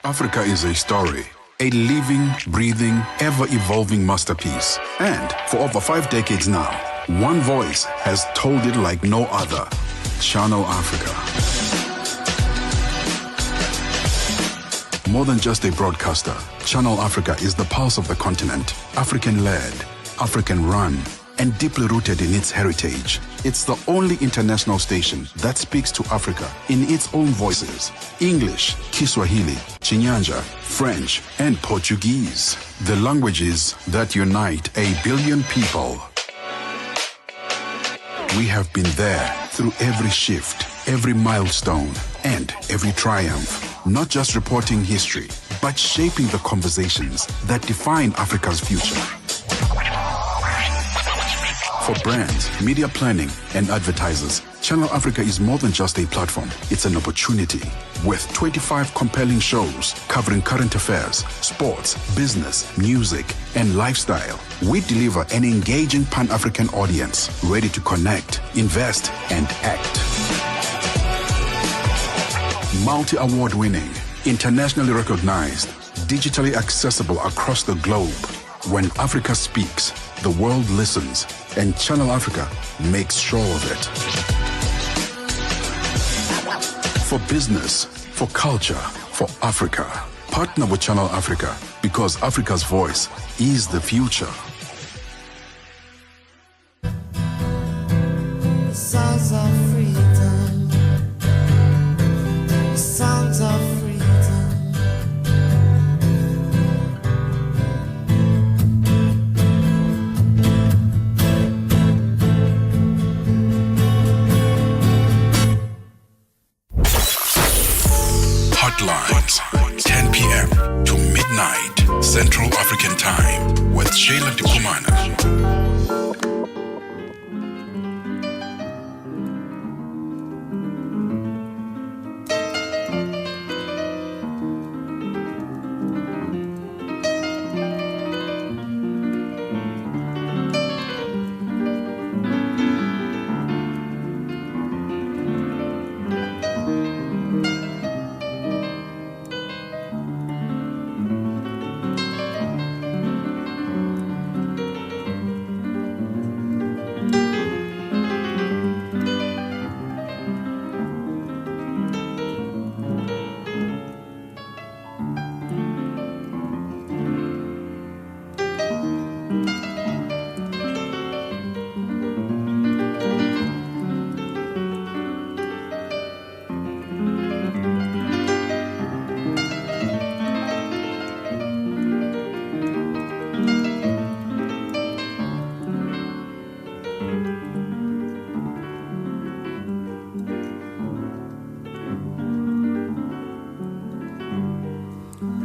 Africa is a story, a living, breathing, ever-evolving masterpiece. And for over 5 decades now, one voice has told it like no other. Channel Africa. More than just a broadcaster, Channel Africa is the pulse of the continent, African-led, African-run, and deeply rooted in its heritage. It's the only international station that speaks to Africa in its own voices: English, Kiswahili, Chinyanja, French, and Portuguese. The languages that unite 1 billion people. We have been there through every shift, every milestone, and every triumph. Not just reporting history, but shaping the conversations that define Africa's future. For brands, media planning, and advertisers, Channel Africa is more than just a platform. It's an opportunity. With 25 compelling shows covering current affairs, sports, business, music, and lifestyle, we deliver an engaging Pan-African audience ready to connect, invest, and act. Multi-award winning, internationally recognized, digitally accessible across the globe. When Africa speaks, the world listens, and Channel Africa makes sure of it. For business, for culture, for Africa, partner with Channel Africa, because Africa's voice is the future. Sounds of freedom. Sounds of freedom. Heartlines, 10 p.m. to midnight Central African Time with Sheila Dukumana.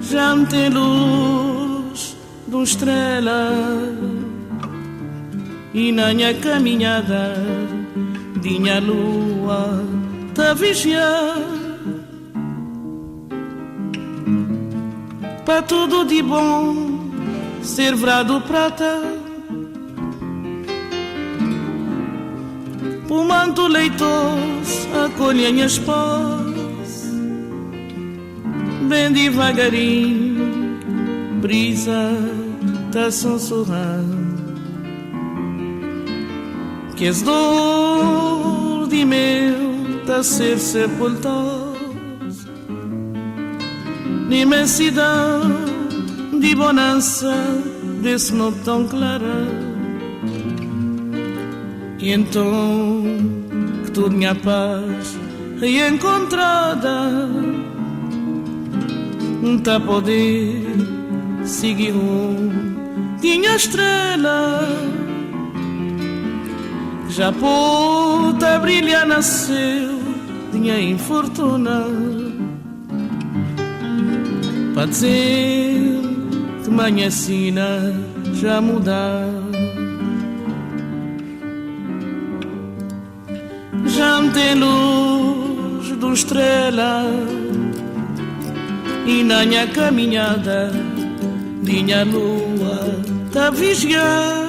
Já me tem luz de uma estrela e na minha caminhada dinha lua tá vigiar para tudo de bom ser vrado prata o manto leitoso acolhe a minha esposa bem devagarinho, brisa tá sussurrando que as dor de meu tá ser sepultados na imensidão de bonança desse noite tão clara e então que tudo minha paz é encontrada tá poder seguir tinha estrela já pôde a brilhar nasceu tinha infortuna para dizer que manhã sina já mudar já me tem luz de uma estrela e na minha caminhada minha lua tá vigiar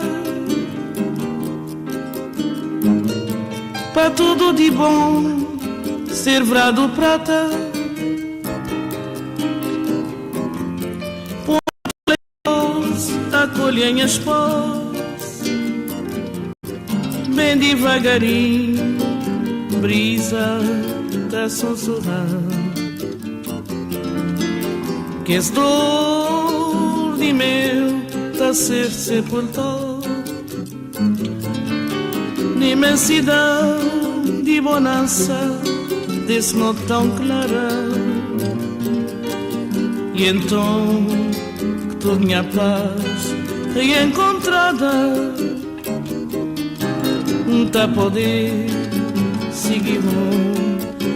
para tudo de bom ser vrado prata acolhem as posse, bem devagarinho, brisa tá sussurrando. Que esse dor de meu tá a ser sepultado na imensidão de bonança desse noite tão clara. E então que toda minha paz reencontrada tá a poder seguir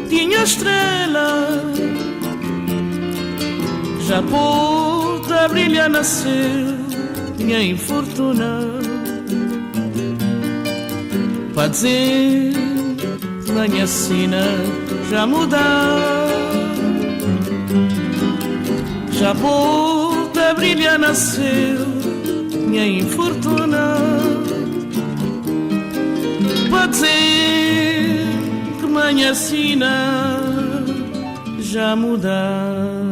tinha estrela já por a brilhar nasceu minha infortuna para dizer na minha sina já mudar já por a brilhar nasceu minha infortuna para dizer que minha sina já mudar.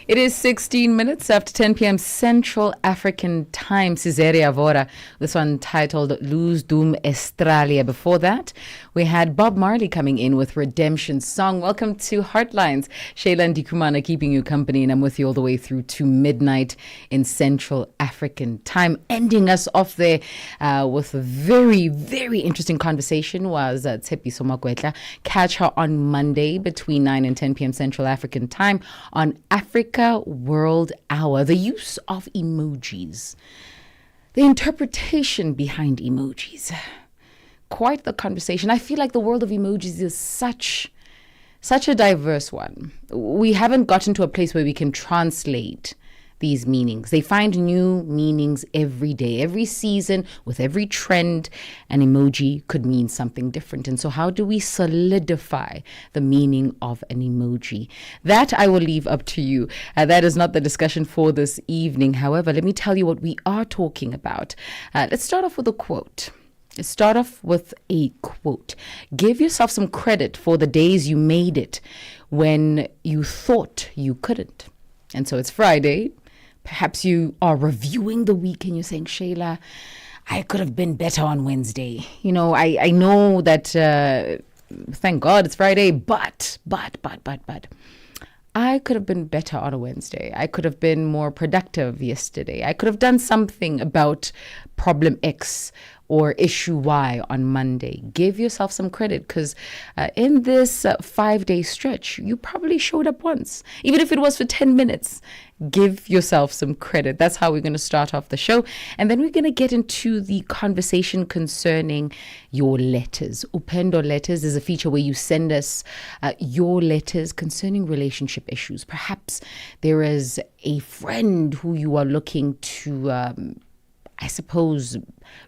It is 16 minutes after 10 p.m. Central African Time. Cesare Avora, this one titled Luz Dum Estralia. Before that, we had Bob Marley coming in with Redemption Song. Welcome to Heartlines. Shayla Ndikumana keeping you company, and I'm with you all the way through to midnight in Central African Time. Ending us off there with a very, very interesting conversation was Tshepi Somakwetla. Catch her on Monday between 9 and 10 p.m. Central African Time on Africa World Hour. The use of emojis, the interpretation behind emojis, quite the conversation. I feel like the world of emojis is such a diverse one. We haven't gotten to a place where we can translate these meanings. They find new meanings every day, every season, with every trend. An emoji could mean something different. And so how do we solidify the meaning of an emoji? That I will leave up to you. That is not the discussion for this evening. However, let me tell you what we are talking about. Let's start off with a quote. Let's start off with a quote. Give yourself some credit for the days you made it when you thought you couldn't. And so it's Friday. Perhaps you are reviewing the week and you're saying, Shayla, I could have been better on Wednesday. You know, I know that, thank God it's Friday, but. I could have been better on a Wednesday. I could have been more productive yesterday. I could have done something about problem X or issue Y on Monday. Give yourself some credit, because in this 5-day stretch, you probably showed up once, even if it was for 10 minutes. Give yourself some credit. That's how we're going to start off the show. And then we're going to get into the conversation concerning your letters. Upendo Letters is a feature where you send us your letters concerning relationship issues. Perhaps there is a friend who you are looking to I suppose,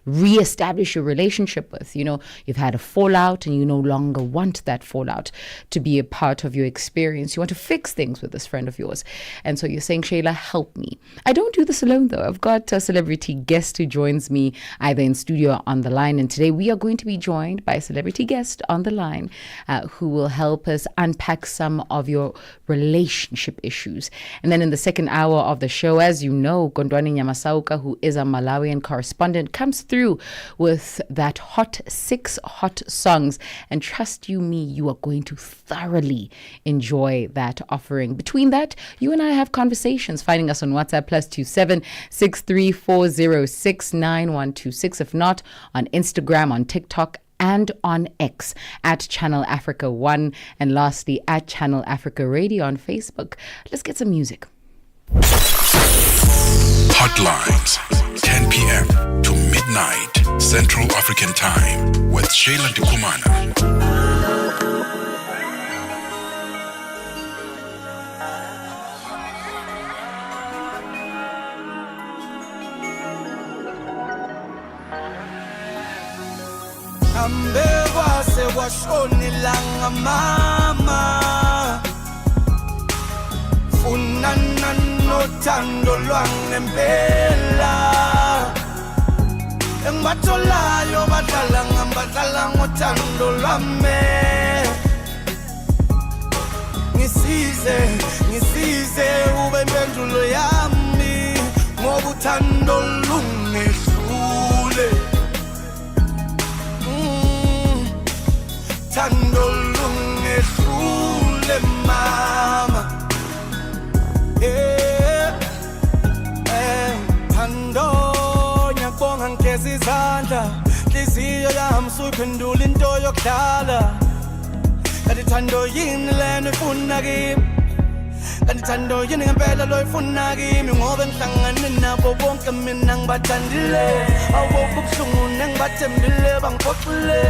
reestablish your relationship with. You know, you've had a fallout and you no longer want that fallout to be a part of your experience. You want to fix things with this friend of yours. And so you're saying, Shayla, help me. I don't do this alone, though. I've got a celebrity guest who joins me either in studio or on the line. And today we are going to be joined by a celebrity guest on the line who will help us unpack some of your relationship issues. And then in the second hour of the show, as you know, Gondwani Nyamasauka, who is a Malawian correspondent, comes through with that hot 6 hot songs. And trust you me, you are going to thoroughly enjoy that offering. Between that, you and I have conversations, finding us on WhatsApp +27 6340 9126. If not, on Instagram, on TikTok, and on X at Channel Africa 1, and lastly at Channel Africa Radio on Facebook. Let's get some music. Hotlines, 10 p.m. to midnight Central African Time with Shayla Ndikumana. Ambeva se washoni langa mama Funana no tando lwange mpela Engmatola yo batala ngambala ngotando lwame ngisize ube impendulo yami ngoba uthando lungehlule thando lungehlule mama thando ngiyabonga ngigeza izandla inhliziyo yami suyiphendula into yokudlala kanti thando yini lena ifuna kimi kanti thando yini ngempela lo ifuna kimi ngoba ngihlangane nabo bonke mina ngibathandile awukho ubuhlungu nengibathembile bangiphoxile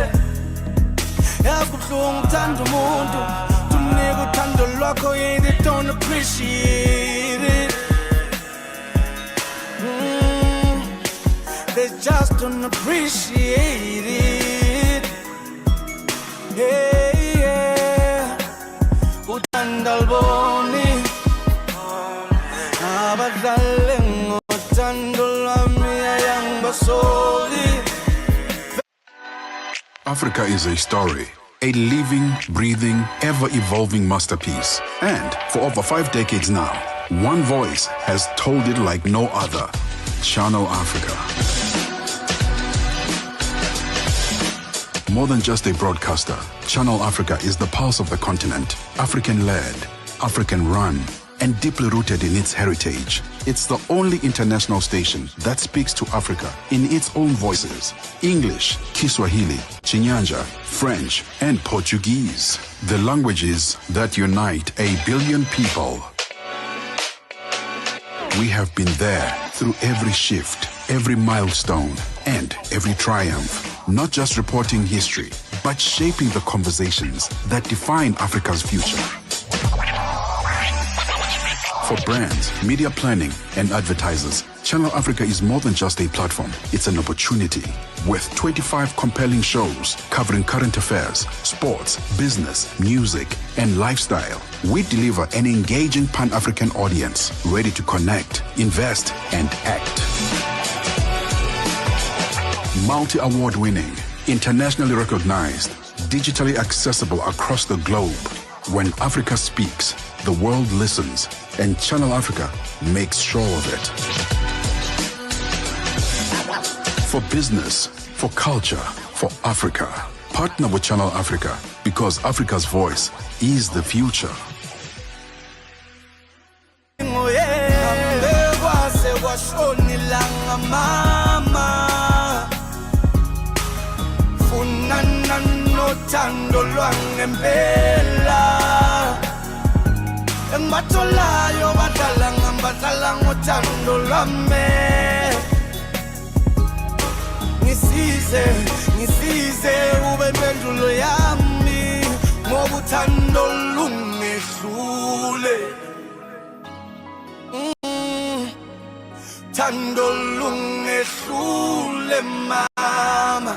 yazi kubuhlungu uthanda umuntu tunika uthando lwakho yini they don't appreciate it they just don't appreciate it uthanda alboni abadlale ngothando lwami ayangibasoli. Africa is a story, a living, breathing, ever-evolving masterpiece. And for over 5 decades now, one voice has told it like no other. Channel Africa. More than just a broadcaster, Channel Africa is the pulse of the continent, African-led, African-run, and deeply rooted in its heritage. It's the only international station that speaks to Africa in its own voices: English, Kiswahili, Chinyanja, French, and Portuguese. The languages that unite 1 billion people. We have been there through every shift, every milestone, and every triumph. Not just reporting history, but shaping the conversations that define Africa's future. For brands, media planning, and advertisers, Channel Africa is more than just a platform. It's an opportunity. With 25 compelling shows covering current affairs, sports, business, music, and lifestyle, we deliver an engaging Pan-African audience ready to connect, invest, and act. Multi-award winning, internationally recognized, digitally accessible across the globe. When Africa speaks, the world listens, and Channel Africa makes sure of it. For business, for culture, for Africa, partner with Channel Africa because Africa's voice is the future. Thando lwangempela engibatholayo badlala ngothando lwami ngisize ube impendulo yami ngoba uthando lungehlule thando lungehlule mama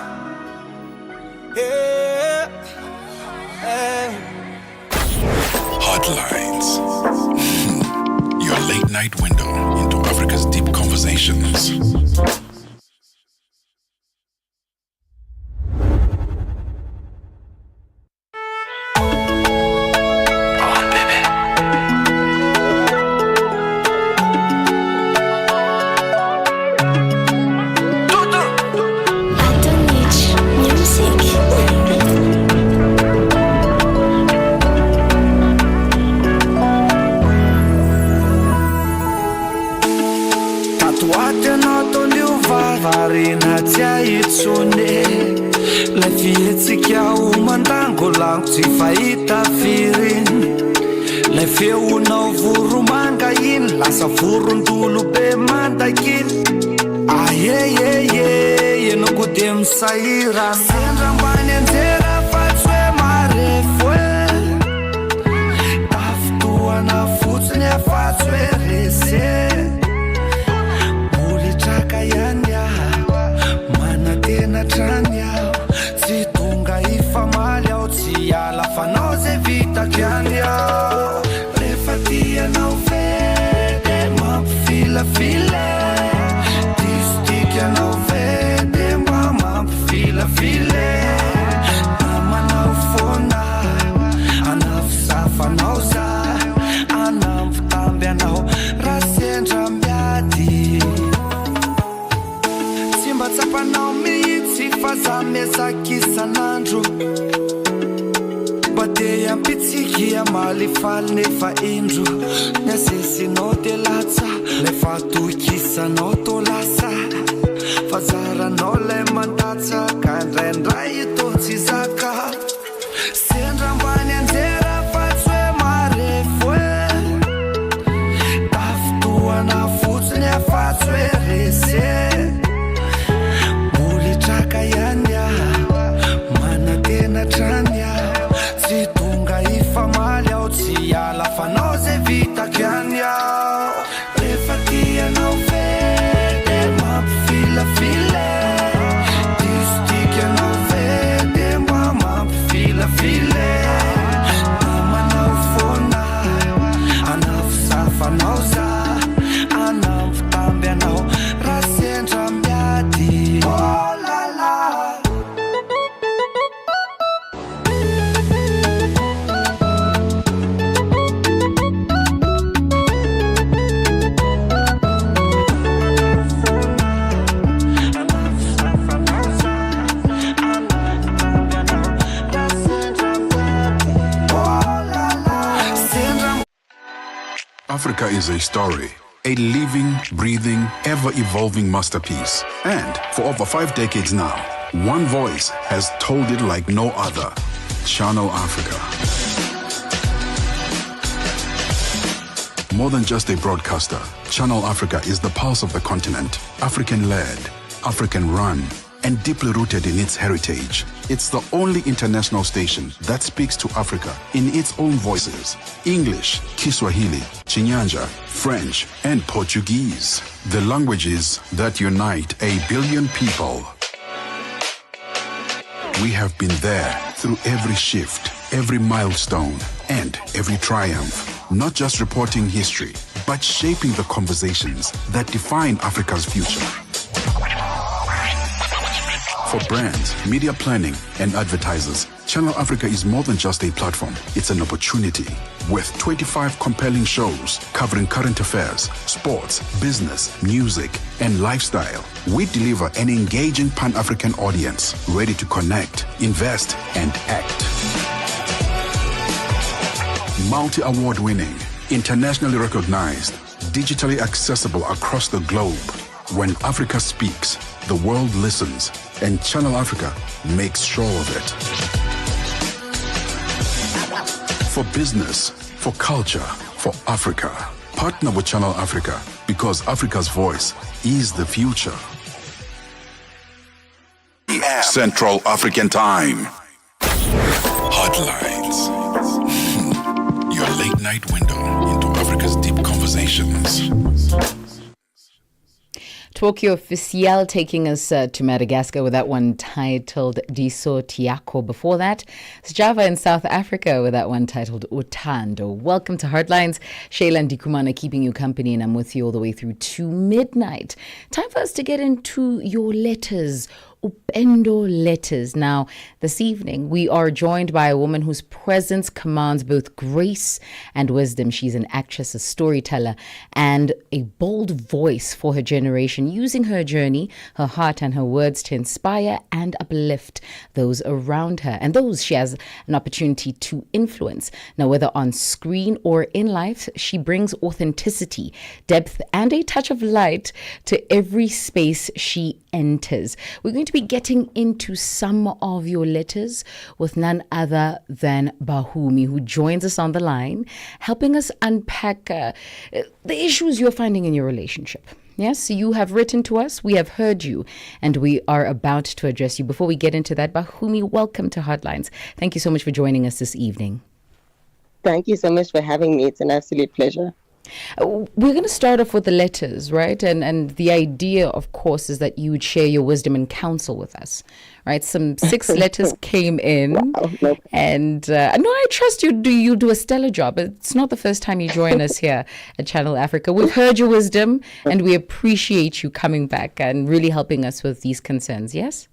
Heartlines. Your late night window into Africa's deep conversations. Saira Sendra mbane ntera fatswe marefwe Taftua na futsne fatswe rese Muli chaka yanya Mana tena chanya Zitunga ifa malya Utsiyala fanoze vita kyanya Refatia na uvede Mapfila file Distikya na uvede File, I'm an aufona, an aufsafa nausa. Kia mali fal nefa indru Nesesi no te latsa Nefa tu kisa no to lasa Fazara no le mandatsa Kandrendra ito zaka Sendra mbani nzera fatswe marefwe Taftua na futsne fatswe rese Muli traka yanya Mana tena tranya Zitunga ifa malya Otsia la fanoze vita kyanya Prefatia no vede Mapfila file Distikya no vede Mapfila file Mama no fona Anaf safa nauza Anaf tambia no Rasendra mbyati Oh la la Africa is a story, a living, breathing, ever-evolving masterpiece. And for over 5 decades now, one voice has told it like no other. Channel Africa. More than just a broadcaster, Channel Africa is the pulse of the continent, African-led, African-run, and deeply rooted in its heritage. It's the only international station that speaks to Africa in its own voices: English, Kiswahili, Chinyanja, French, and Portuguese. The languages that unite 1 billion people. We have been there through every shift, every milestone, and every triumph. Not just reporting history, but shaping the conversations that define Africa's future. For brands, media planning, and advertisers, Channel Africa is more than just a platform. It's an opportunity. With 25 compelling shows covering current affairs, sports, business, music, and lifestyle, we deliver an engaging Pan-African audience ready to connect, invest, and act. Multi-award winning, internationally recognized, digitally accessible across the globe. When Africa speaks, the world listens, and Channel Africa makes sure of it. For business, for culture, for Africa, partner with Channel Africa, because Africa's voice is the future. Central African Time. Heartlines. Your late night window into Africa's deep conversations. Tokyo Official taking us to Madagascar with that one titled Diso Tiako. Before that, it's Java in South Africa with that one titled Utando. Welcome to Heartlines. Shayla and Dikumana keeping you company, and I'm with you all the way through to midnight. Time for us to get into your letters. Upendo letters. Now, this evening, we are joined by a woman whose presence commands both grace and wisdom. She's an actress, a storyteller, and a bold voice for her generation, using her journey, her heart, and her words to inspire and uplift those around her and those she has an opportunity to influence. Now, whether on screen or in life, she brings authenticity, depth, and a touch of light to every space she enters. We're going to be getting into some of your letters with none other than Bahumi, who joins us on the line, helping us unpack the issues you're finding in your relationship. Yes, you have written to us, we have heard you, and we are about to address you. Before we get into that, Bahumi, welcome to Heartlines. Thank you so much for joining us this evening. Thank you so much for having me. It's an absolute pleasure. We're going to start off with the letters, right? And the idea, of course, is that you would share your wisdom and counsel with us, right? Some 6 letters came in, Wow. and I trust you do a stellar job. It's not the first time you join us here at Channel Africa. We've heard your wisdom, and we appreciate you coming back and really helping us with these concerns, yes?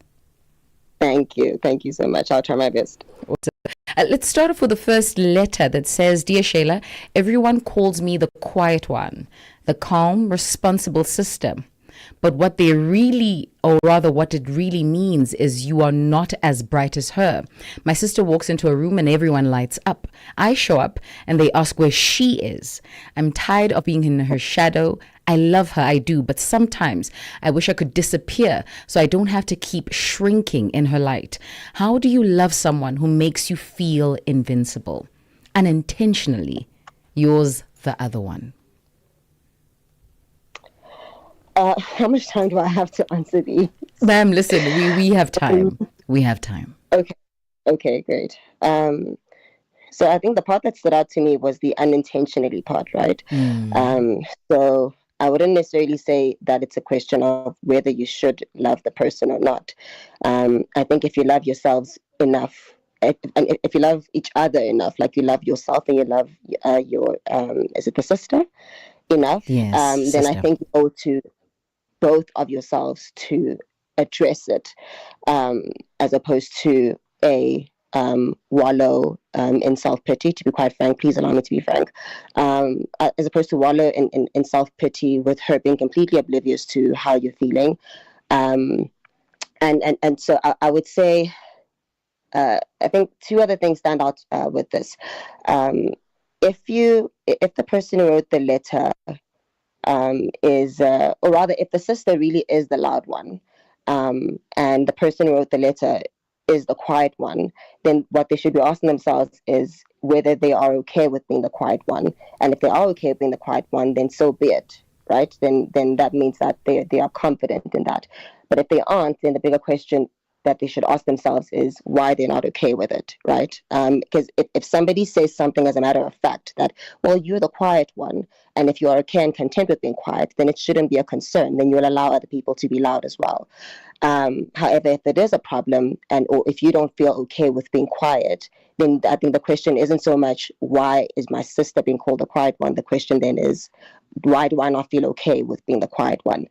Thank you. Thank you so much. I'll try my best. Let's start off with the first letter that says, Dear Shayla, everyone calls me the quiet one, the calm, responsible sister. But what they really, or rather what it really means, is you are not as bright as her. My sister walks into a room and everyone lights up. I show up and they ask where she is. I'm tired of being in her shadow. I love her, I do, but sometimes I wish I could disappear so I don't have to keep shrinking in her light. How do you love someone who makes you feel invincible? Unintentionally, yours, the other one. How much time do I have to answer these? Ma'am, listen, we have time. We have time. Okay, great. So I think the part that stood out to me was the unintentionally part, right? So I wouldn't necessarily say that it's a question of whether you should love the person or not. I think if you love yourselves enough, and if you love each other enough, like you love yourself and you love your, is it the sister enough? Yes, then I sister. think you owe to both of yourselves to address it, as opposed to wallow in self-pity. To be quite frank, please allow me to be frank, as opposed to wallow in self-pity with her being completely oblivious to how you're feeling. And so I would say, I think two other things stand out with this. If the person who wrote the letter or rather, if the sister really is the loud one, and the person who wrote the letter is the quiet one, then what they should be asking themselves is whether they are okay with being the quiet one. And if they are okay with being the quiet one, then so be it, right? Then that means that they are confident in that. But if they aren't, then the bigger question that they should ask themselves is why they're not okay with it, right? Because if somebody says something as a matter of fact that, well, you're the quiet one, and if you are okay and content with being quiet, then it shouldn't be a concern. Then you'll allow other people to be loud as well. However, if it is a problem, or if you don't feel okay with being quiet, then I think the question isn't so much why is my sister being called the quiet one. The question then is, why do I not feel okay with being the quiet one?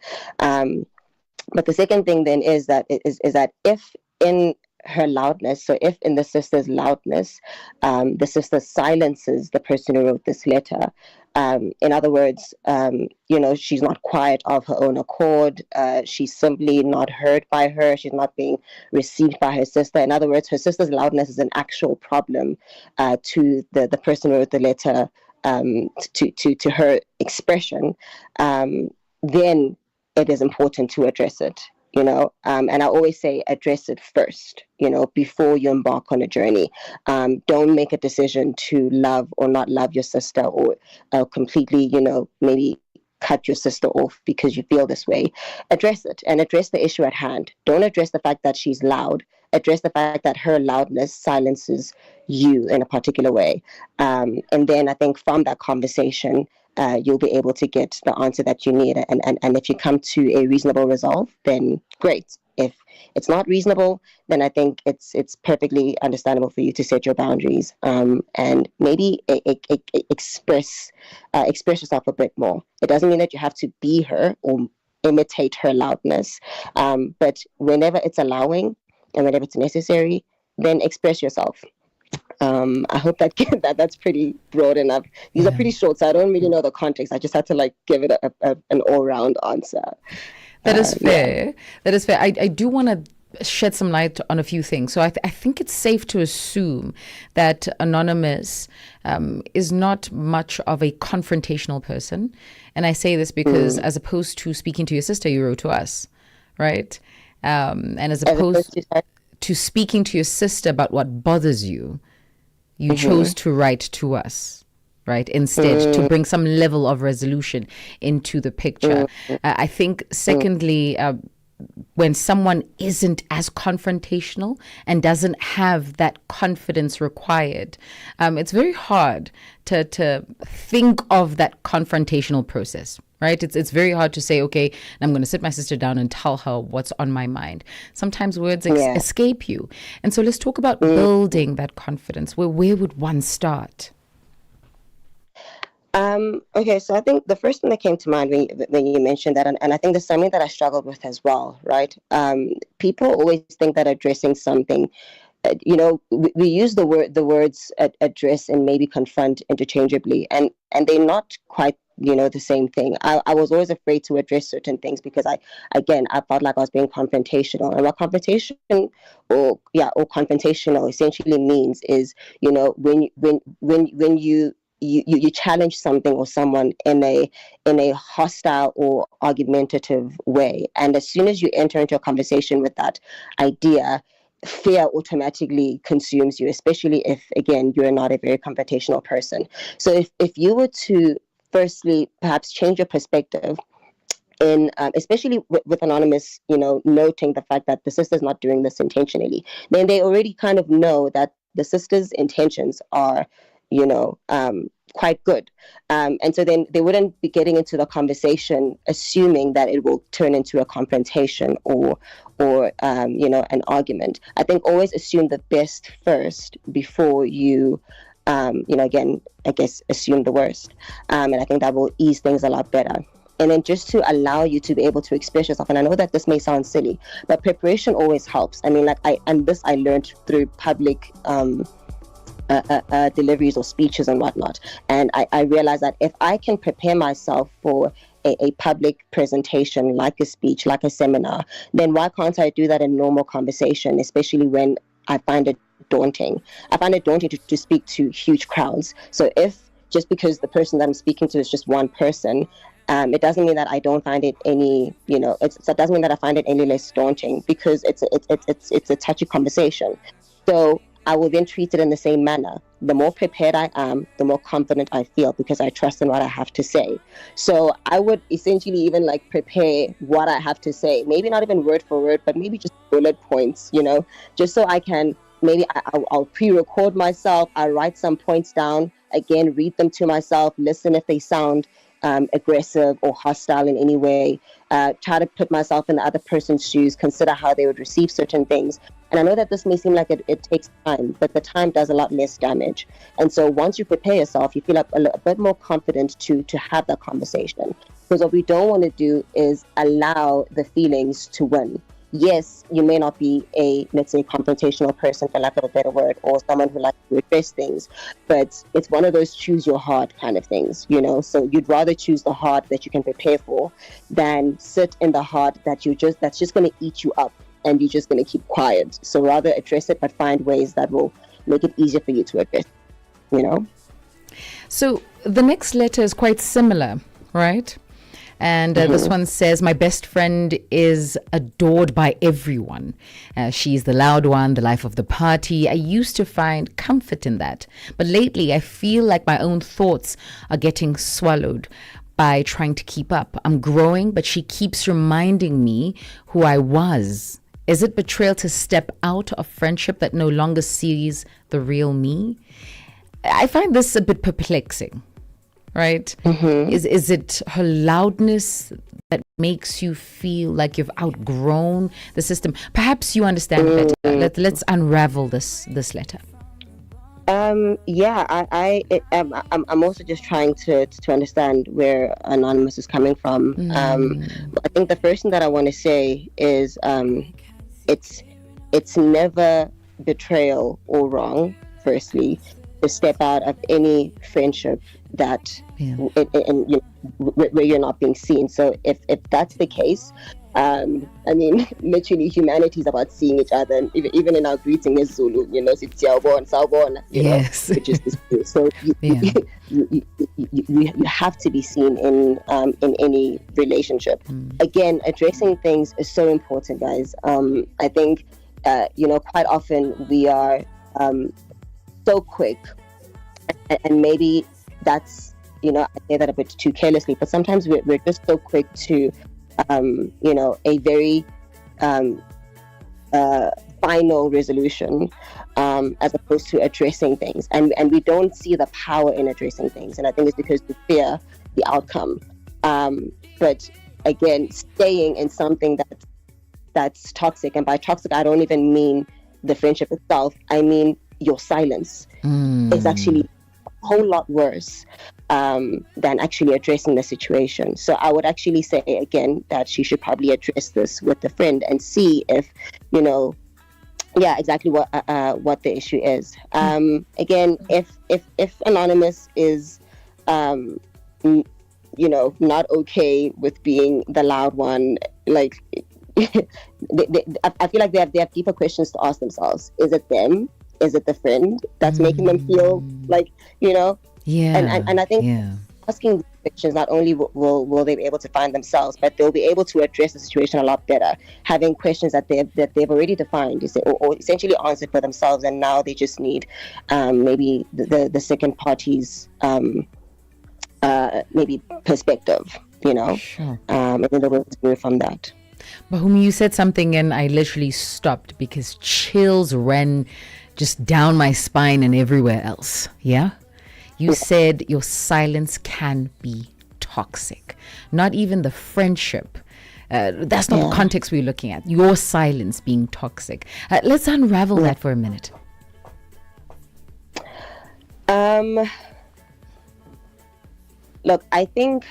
But the second thing then is that if in her loudness, so if in the sister's loudness, the sister silences the person who wrote this letter, in other words, she's not quiet of her own accord, she's simply not heard by her, she's not being received by her sister. In other words, her sister's loudness is an actual problem to the person who wrote the letter, to her expression, then it is important to address it, and I always say address it first, before you embark on a journey. Don't make a decision to love or not love your sister, or completely, maybe cut your sister off because you feel this way. Address it and address the issue at hand. Don't address the fact that she's loud. Address the fact that her loudness silences you in a particular way. And then I think from that conversation, you'll be able to get the answer that you need. And if you come to a reasonable resolve, then great. If it's not reasonable, then I think it's perfectly understandable for you to set your boundaries, and maybe express yourself a bit more. It doesn't mean that you have to be her or imitate her loudness, but whenever it's allowing and whenever it's necessary, then express yourself. I hope that's pretty broad enough. These are pretty short, so I don't really know the context. I just had to give it an all-round answer. That is fair. Yeah. That is fair. I do want to shed some light on a few things. So I think it's safe to assume that Anonymous is not much of a confrontational person. And I say this because as opposed to speaking to your sister, you wrote to us, right? And as opposed to speaking to your sister about what bothers you, you chose to write to us, right? Instead, to bring some level of resolution into the picture. I think, secondly, when someone isn't as confrontational and doesn't have that confidence required, it's very hard to think of that confrontational process, right? It's very hard to say, okay, I'm going to sit my sister down and tell her what's on my mind. Sometimes words escape you. And so let's talk about building that confidence. Where would one start? Okay, so I think the first thing that came to mind when you mentioned that, and I think there's something that I struggled with as well, right? People always think that addressing something, we use the words address and maybe confront interchangeably, and they're not quite the same thing. I was always afraid to address certain things because I felt like I was being confrontational. And what confrontational essentially means is, when you challenge something or someone in a hostile or argumentative way, and as soon as you enter into a conversation with that idea, fear automatically consumes you, especially if, again, you're not a very confrontational person. So if you were to firstly perhaps change your perspective in especially with Anonymous, noting the fact that the sister's not doing this intentionally, then they already kind of know that the sister's intentions are quite good, and so then they wouldn't be getting into the conversation assuming that it will turn into a confrontation or an argument. I think always assume the best first before you again, I guess, assume the worst, and I think that will ease things a lot better. And then just to allow you to be able to express yourself. And I know that this may sound silly, but preparation always helps. I mean, I learned through public deliveries or speeches and whatnot. And I realized that if I can prepare myself for a public presentation, like a speech, like a seminar, then why can't I do that in normal conversation, especially when I find it daunting? I find it daunting to speak to huge crowds. So if just because the person that I'm speaking to is just one person, it doesn't mean that I don't find it any, it doesn't mean that I find it any less daunting, because it's a touchy conversation. So I will then treat it in the same manner. The more prepared I am, the more confident I feel, because I trust in what I have to say. So I would essentially even prepare what I have to say. Maybe not even word for word, but maybe just bullet points, just so I can, maybe I'll pre-record myself. I'll write some points down, again, read them to myself, listen if they sound aggressive or hostile in any way, try to put myself in the other person's shoes, consider how they would receive certain things. And I know that this may seem like it takes time, but the time does a lot less damage. And so once you prepare yourself, you feel like a bit more confident to have that conversation. Because what we don't want to do is allow the feelings to win. Yes, you may not be a, let's say, confrontational person, for lack of a better word, or someone who likes to address things, but it's one of those choose your heart kind of things, So you'd rather choose the heart that you can prepare for than sit in the heart that's just going to eat you up and you're just going to keep quiet. So rather address it, but find ways that will make it easier for you to address, So the next letter is quite similar, right? And this one says, my best friend is adored by everyone. She's the loud one, the life of the party. I used to find comfort in that. But lately, I feel like my own thoughts are getting swallowed by trying to keep up. I'm growing, but she keeps reminding me who I was. Is it betrayal to step out of friendship that no longer sees the real me? I find this a bit perplexing. Right? Is it her loudness that makes you feel like you've outgrown the system? Perhaps you understand better. Let's unravel this letter. I'm also just trying to understand where Anonymous is coming from. I think the first thing that I want to say is it's never betrayal or wrong, firstly, to step out of any friendship that where you're not being seen. So if that's the case, literally humanity is about seeing each other. And even in our greeting is Zulu, sawubona, yes, which is true. So you have to be seen in any relationship. Again, addressing things is so important, guys. I think quite often we are so quick, and maybe that's, I say that a bit too carelessly, but sometimes we're just so quick to a very final resolution, as opposed to addressing things, and we don't see the power in addressing things, and I think it's because we fear the outcome. But again, staying in something that's toxic, and by toxic I don't even mean the friendship itself, I mean your silence. It's actually a whole lot worse than actually addressing the situation. So I would actually say again that she should probably address this with a friend and see if exactly what the issue is. Again, if Anonymous is not okay with being the loud one. Like, I feel like they have deeper questions to ask themselves. Is it them? Is it the friend that's making them feel like, Yeah. And I think asking these questions, not only will they be able to find themselves, but they'll be able to address the situation a lot better, having questions that they've already defined, or essentially answered for themselves, and now they just need maybe the second party's maybe perspective, Sure. and then they'll be able to move from that. Bahumi, you said something and I literally stopped because chills ran just down my spine and everywhere else. Yeah? You said your silence can be toxic. Not even the friendship. That's not the context we're looking at. Your silence being toxic. Let's unravel that for a minute. Look, I think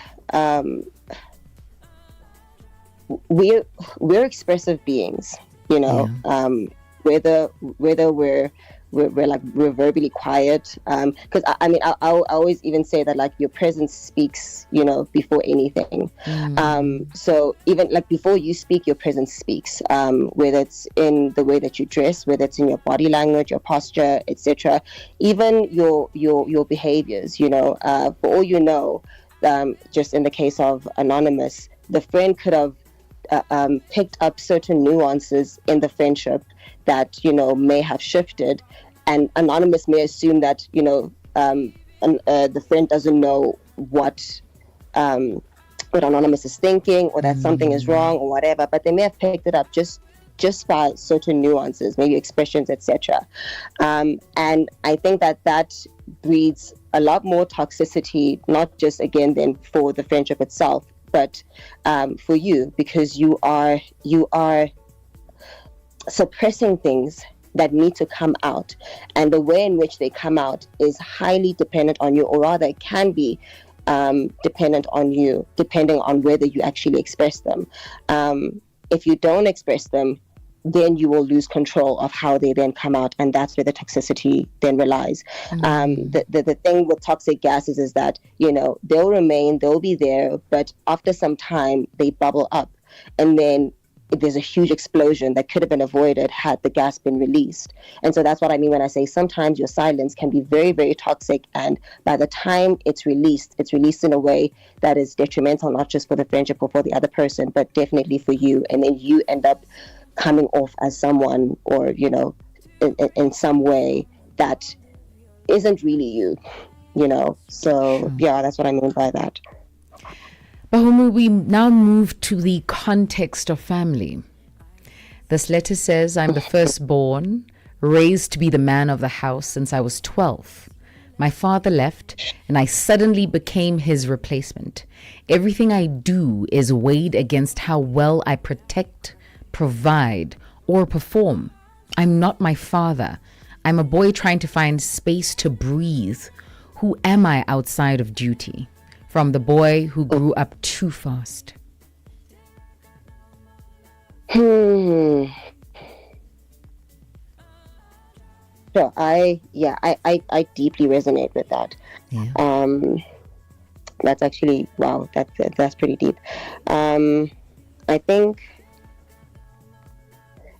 we're expressive beings, whether we're verbally quiet, because I always even say that, like, your presence speaks, before anything. So even like before you speak, your presence speaks, whether it's in the way that you dress, whether it's in your body language, your posture, etc., even your behaviors, for all you know, just in the case of Anonymous, the friend could have picked up certain nuances in the friendship that may have shifted, and Anonymous may assume that the friend doesn't know what Anonymous is thinking, or that something is wrong or whatever, but they may have picked it up just by certain nuances, maybe expressions, etc. And I think that breeds a lot more toxicity, not just again then for the friendship itself, but for you, because you are suppressing things that need to come out, and the way in which they come out is highly dependent on you, or rather it can be dependent on you, depending on whether you actually express them. If you don't express them, then you will lose control of how they then come out, and that's where the toxicity then relies. The thing with toxic gases is that they'll remain, they'll be there, but after some time they bubble up, and then there's a huge explosion that could have been avoided had the gas been released. And so that's what I mean when I say sometimes your silence can be very, very toxic, and by the time it's released in a way that is detrimental, not just for the friendship or for the other person, but definitely for you, and then you end up coming off as someone, or in some way that isn't really you, so yeah, that's what I mean by that. Bahumu, we now move to the context of family. This letter says, I'm the firstborn, raised to be the man of the house since I was 12. My father left, and I suddenly became his replacement. Everything I do is weighed against how well I protect, provide, or perform. I'm not my father. I'm a boy trying to find space to breathe. Who am I outside of duty? From the boy who grew up too fast. Sure. I deeply resonate with that. Yeah. That's actually, wow, that's pretty deep. I think,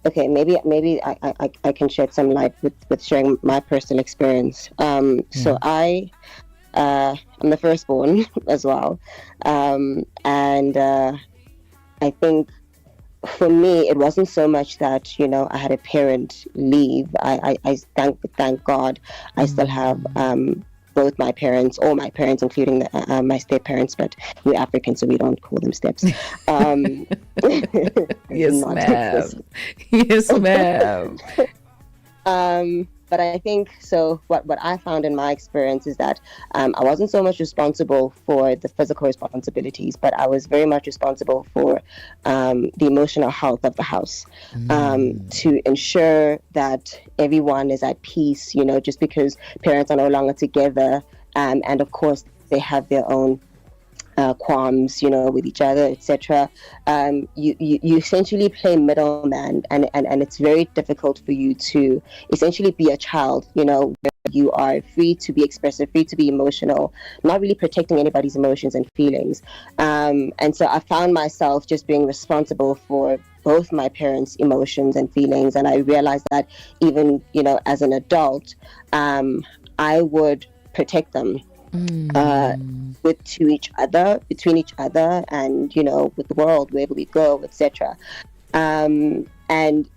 okay, maybe I can shed some light with sharing my personal experience. So I'm the firstborn as well, and I think for me it wasn't so much that I had a parent leave. I thank God I still have both my parents, all my parents, including my step parents, but we're African, so we don't call them steps. Yes, ma'am. Yes, ma'am. But I think, so what I found in my experience is that I wasn't so much responsible for the physical responsibilities, but I was very much responsible for the emotional health of the house, to ensure that everyone is at peace, just because parents are no longer together. And of course, they have their own qualms, with each other, etc. You essentially play middleman, and it's very difficult for you to essentially be a child, you are free to be expressive, free to be emotional, not really protecting anybody's emotions and feelings. And so I found myself just being responsible for both my parents' emotions and feelings. And I realized that even, as an adult, I would protect them between each other, and, with the world, wherever we go, etc. And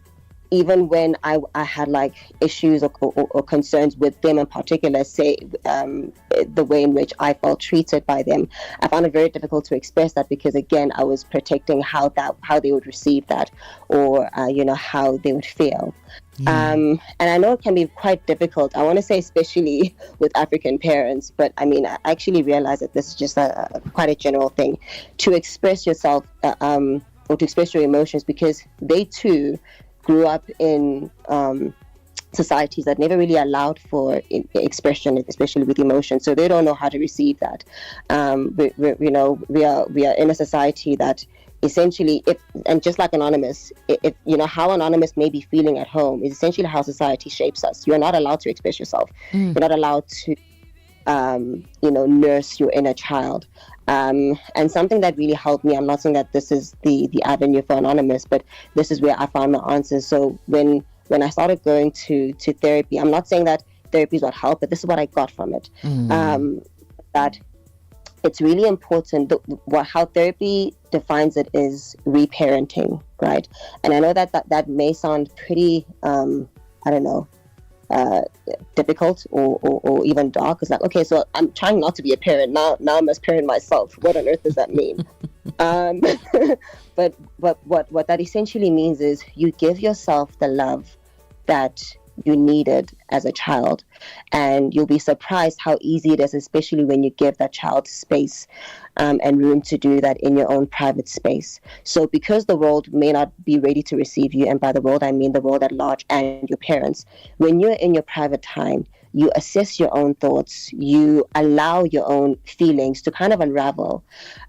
even when I had like issues or concerns with them in particular, say the way in which I felt treated by them, I found it very difficult to express that, because again, I was protecting how they would receive that, or how they would feel. Yeah. And I know it can be quite difficult, I want to say, especially with African parents, but I mean, I actually realized that this is just quite a general thing, to express yourself or to express your emotions, because they too grew up in societies that never really allowed for expression, especially with emotion. So they don't know how to receive that. We are in a society that essentially, and just like Anonymous, how Anonymous may be feeling at home is essentially how society shapes us. You're not allowed to express yourself. You're not allowed to nurse your inner child. And something that really helped me, I'm not saying that this is the avenue for Anonymous, but this is where I found my answers. So when I started going to therapy, I'm not saying that therapy is what helped, but this is what I got from it. That it's really important, how therapy defines it is reparenting, right? And I know that may sound pretty, difficult or even dark. It's like, okay, so I'm trying not to be a parent now I must parent myself. What on earth does that mean? But what that essentially means is you give yourself the love that you needed as a child, and you'll be surprised how easy it is, especially when you give that child space and room to do that in your own private space. So because the world may not be ready to receive you, and by the world I mean the world at large and your parents, when you're in your private time, you assess your own thoughts, you allow your own feelings to kind of unravel,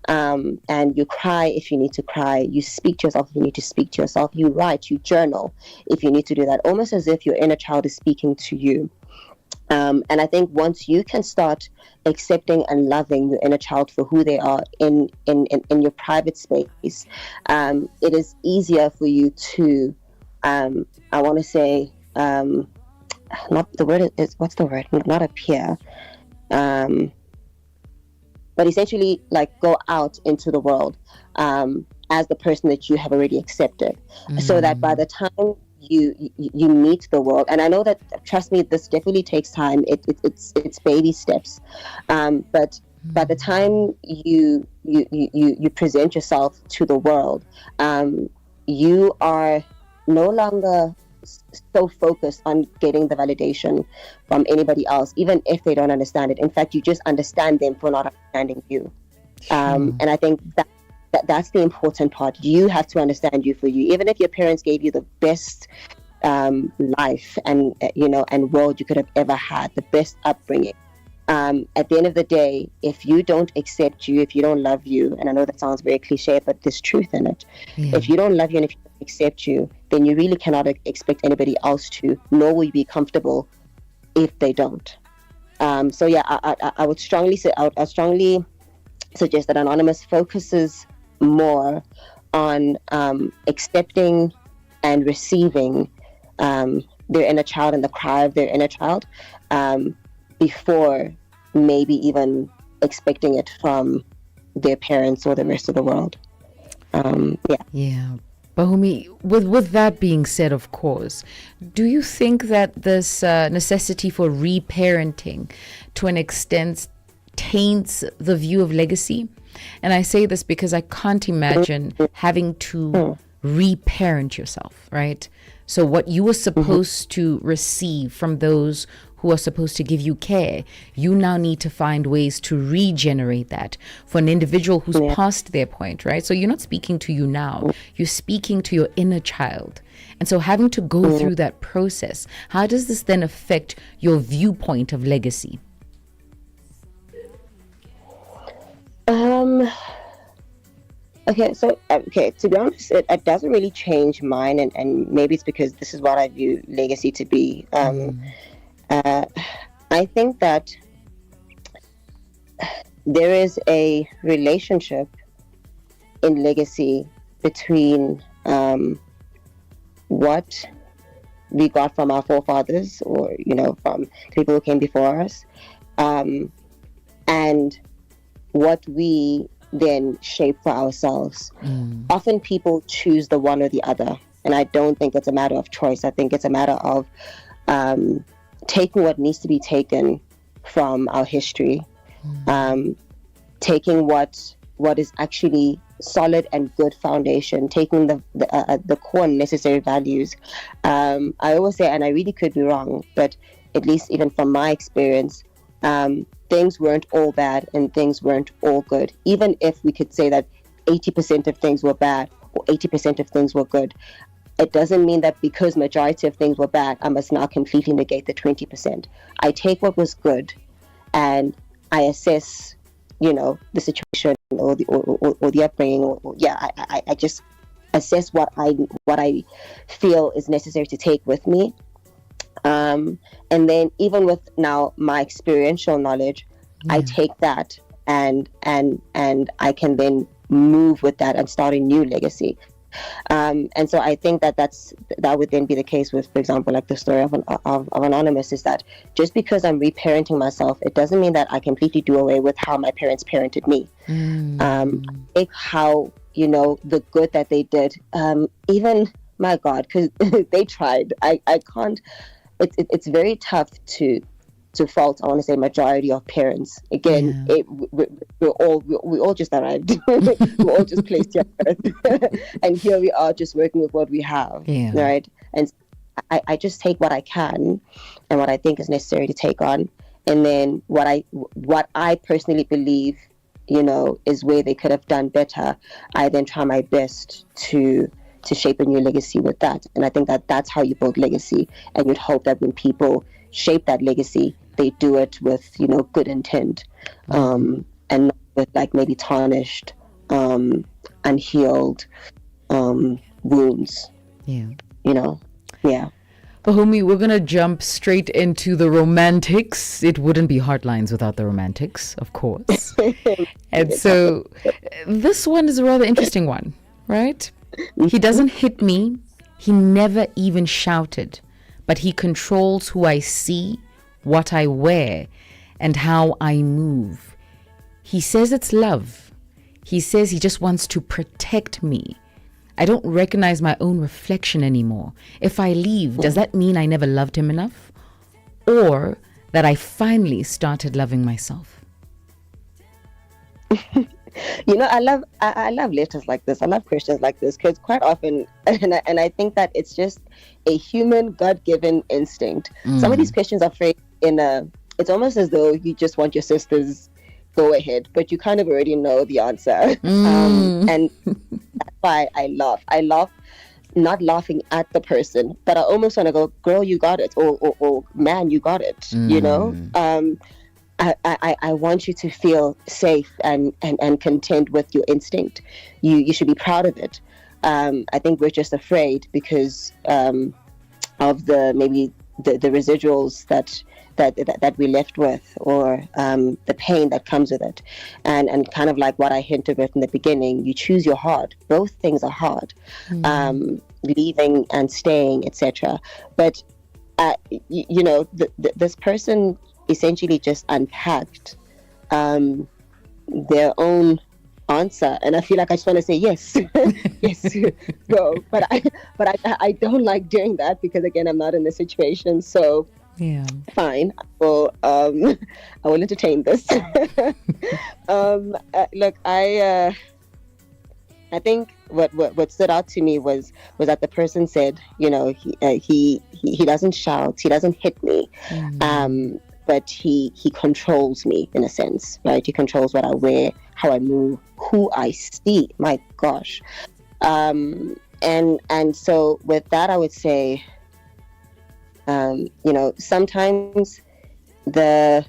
and you cry if you need to cry, you speak to yourself if you need to speak to yourself, you write, you journal if you need to do that, almost as if your inner child is speaking to you. And I think once you can start accepting and loving your inner child for who they are in your private space, it is easier for you to, I want to say, not the word is, what's the word? Not appear, but essentially like go out into the world as the person that you have already accepted, so that by the time you meet the world, and I know that, trust me, this definitely takes time. It's baby steps, but by the time you present yourself to the world, you are no longer so focused on getting the validation from anybody else, even if they don't understand it. In fact, you just understand them for not understanding you. And I think that's the important part. You have to understand you for you. Even if your parents gave you the best life and world you could have ever had, the best upbringing, at the end of the day, if you don't accept you, if you don't love you, and I know that sounds very cliche, but there's truth in it. If you don't love you and if you don't accept you, then you really cannot expect anybody else to, nor will you be comfortable if they don't. So yeah, I would strongly say, I strongly suggest that Anonymous focuses more on accepting and receiving their inner child and the cry of their inner child, before maybe even expecting it from their parents or the rest of the world. Yeah. Bahumi, with that being said, of course, do you think that this necessity for reparenting to an extent taints the view of legacy? And I say this because I can't imagine having to reparent yourself, right? So what you were supposed to receive from those who are supposed to give you care, you now need to find ways to regenerate that for an individual who's past their point, right? So you're not speaking to you now, you're speaking to your inner child. And so having to go through that process, how does this then affect your viewpoint of legacy? Okay, to be honest, it doesn't really change mine, and maybe it's because this is what I view legacy to be. I think that there is a relationship in legacy between what we got from our forefathers, or from people who came before us, and what we then shape for ourselves. Often people choose the one or the other, and I don't think it's a matter of choice. I think it's a matter of taking what needs to be taken from our history, taking what is actually solid and good foundation, taking the core necessary values. I always say, and I really could be wrong, but at least even from my experience, things weren't all bad and things weren't all good. Even if we could say that 80% of things were bad or 80% of things were good, it doesn't mean that because majority of things were bad, I must now completely negate the 20%. I take what was good and I assess, the situation or the upbringing. I just assess what I feel is necessary to take with me. And then even with now my experiential knowledge, I take that and I can then move with that and start a new legacy. And so I think that would then be the case with, for example, like the story of Anonymous, is that just because I'm reparenting myself, it doesn't mean that I completely do away with how my parents parented me. How, the good that they did, even, my God, because they tried. I can't, it's very tough to fault, I want to say, majority of parents. Again, we all just arrived. We're all just placed here on earth. And here we are just working with what we have, right? And I just take what I can and what I think is necessary to take on, and then what I personally believe, is where they could have done better, I then try my best to shape a new legacy with that. And I think that that's how you build legacy, and you'd hope that when people shape that legacy, they do it with good intent, and not with like maybe tarnished, unhealed wounds. Pahumi, we're gonna jump straight into the romantics. It wouldn't be Heartlines without the romantics, of course. And so this one is a rather interesting one, right? He doesn't hit me, he never even shouted, but he controls who I see, what I wear, and how I move. He says it's love. He says he just wants to protect me. I don't recognize my own reflection anymore. If I leave, does that mean I never loved him enough? Or that I finally started loving myself? I love letters like this. I love questions like this, because quite often, and I think that it's just a human God-given instinct. Some of these questions are phrased it's almost as though you just want your sister's go ahead, but you kind of already know the answer. And that's why I laugh, not laughing at the person, but I almost want to go, girl, you got it, or man, you got it. I want you to feel safe and content with your instinct. You should be proud of it. I think we're just afraid because of the residuals that we're left with, or the pain that comes with it, and kind of like what I hinted with in the beginning, you choose your heart. Both things are hard, leaving and staying, etc. But this person essentially just unpacked their own answer, and I feel like I just want to say yes, yes, go. But I don't like doing that, because again, I'm not in the situation. So fine, I will entertain this. Look, I think what stood out to me was that the person said, he doesn't shout, he doesn't hit me, but he controls me in a sense, right? He controls what I wear, how I move, who I see. My gosh. And so with that, I would say, sometimes the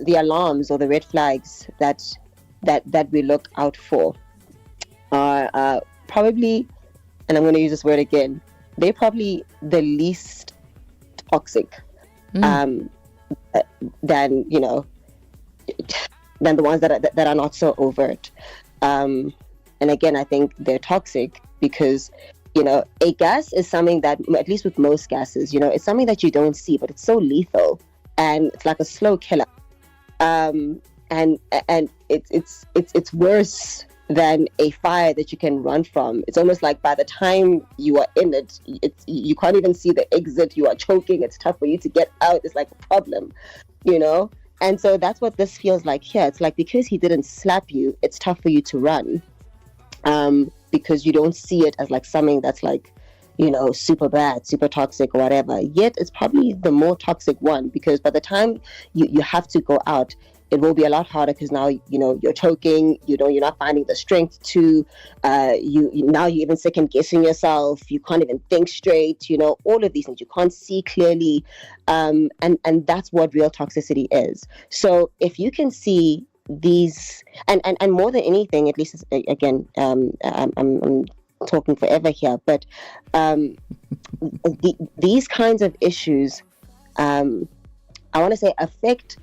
alarms or the red flags that we look out for are probably, and I'm going to use this word again, they're probably the least toxic than than the ones that are not so overt. And again, I think they're toxic because a gas is something that, at least with most gases, it's something that you don't see, but it's so lethal and it's like a slow killer. And it's worse than a fire that you can run from. It's almost like by the time you are in it, you can't even see the exit. You are choking. It's tough for you to get out. It's like a problem, And so that's what this feels like here. It's like, because he didn't slap you, it's tough for you to run, because you don't see it as like something that's like, super bad, super toxic or whatever. Yet it's probably the more toxic one, because by the time you have to go out, it will be a lot harder, because now you're choking, you're not finding the strength to now you're even second guessing yourself, you can't even think straight, all of these things, you can't see clearly, and that's what real toxicity is. So if you can see these, and more than anything, at least again, I'm talking forever here, but these kinds of issues, I want to say, affect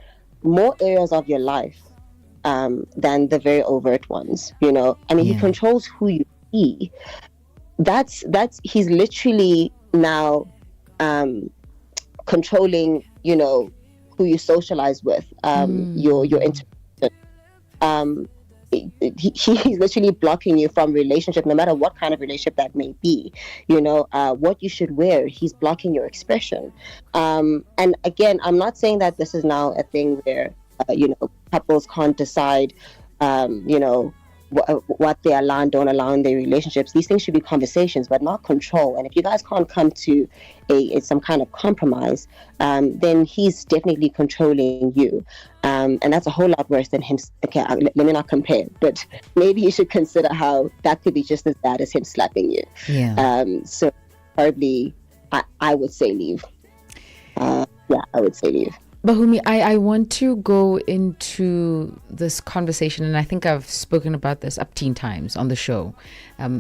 more areas of your life than the very overt ones. He controls who you see. That's he's literally now controlling who you socialize with, your interaction. He's literally blocking you from relationship, no matter what kind of relationship that may be. What you should wear, he's blocking your expression. And again, I'm not saying that this is now a thing where couples can't decide what they allow and don't allow in their relationships. These things should be conversations, but not control. And if you guys can't come to some kind of compromise, then he's definitely controlling you. And that's a whole lot worse than him. Okay, let me not compare, but maybe you should consider how that could be just as bad as him slapping you. So probably I would say leave. I would say leave. Bahumi, I want to go into this conversation, and I think I've spoken about this up teen times on the show.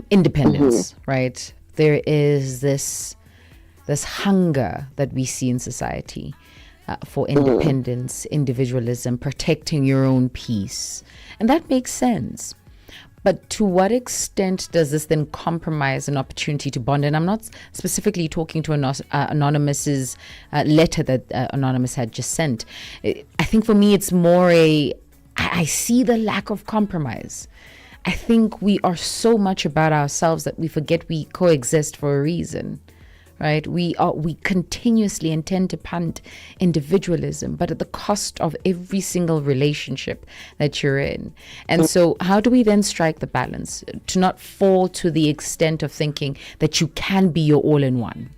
Independence, right? There is this hunger that we see in society for independence, individualism, protecting your own peace. And that makes sense. But to what extent does this then compromise an opportunity to bond? And I'm not specifically talking to Anonymous's letter that Anonymous had just sent. I think for me, it's more I see the lack of compromise. I think we are so much about ourselves that we forget we coexist for a reason. Right? We continuously intend to punt individualism, but at the cost of every single relationship that you're in. And so how do we then strike the balance to not fall to the extent of thinking that you can be your all-in-one?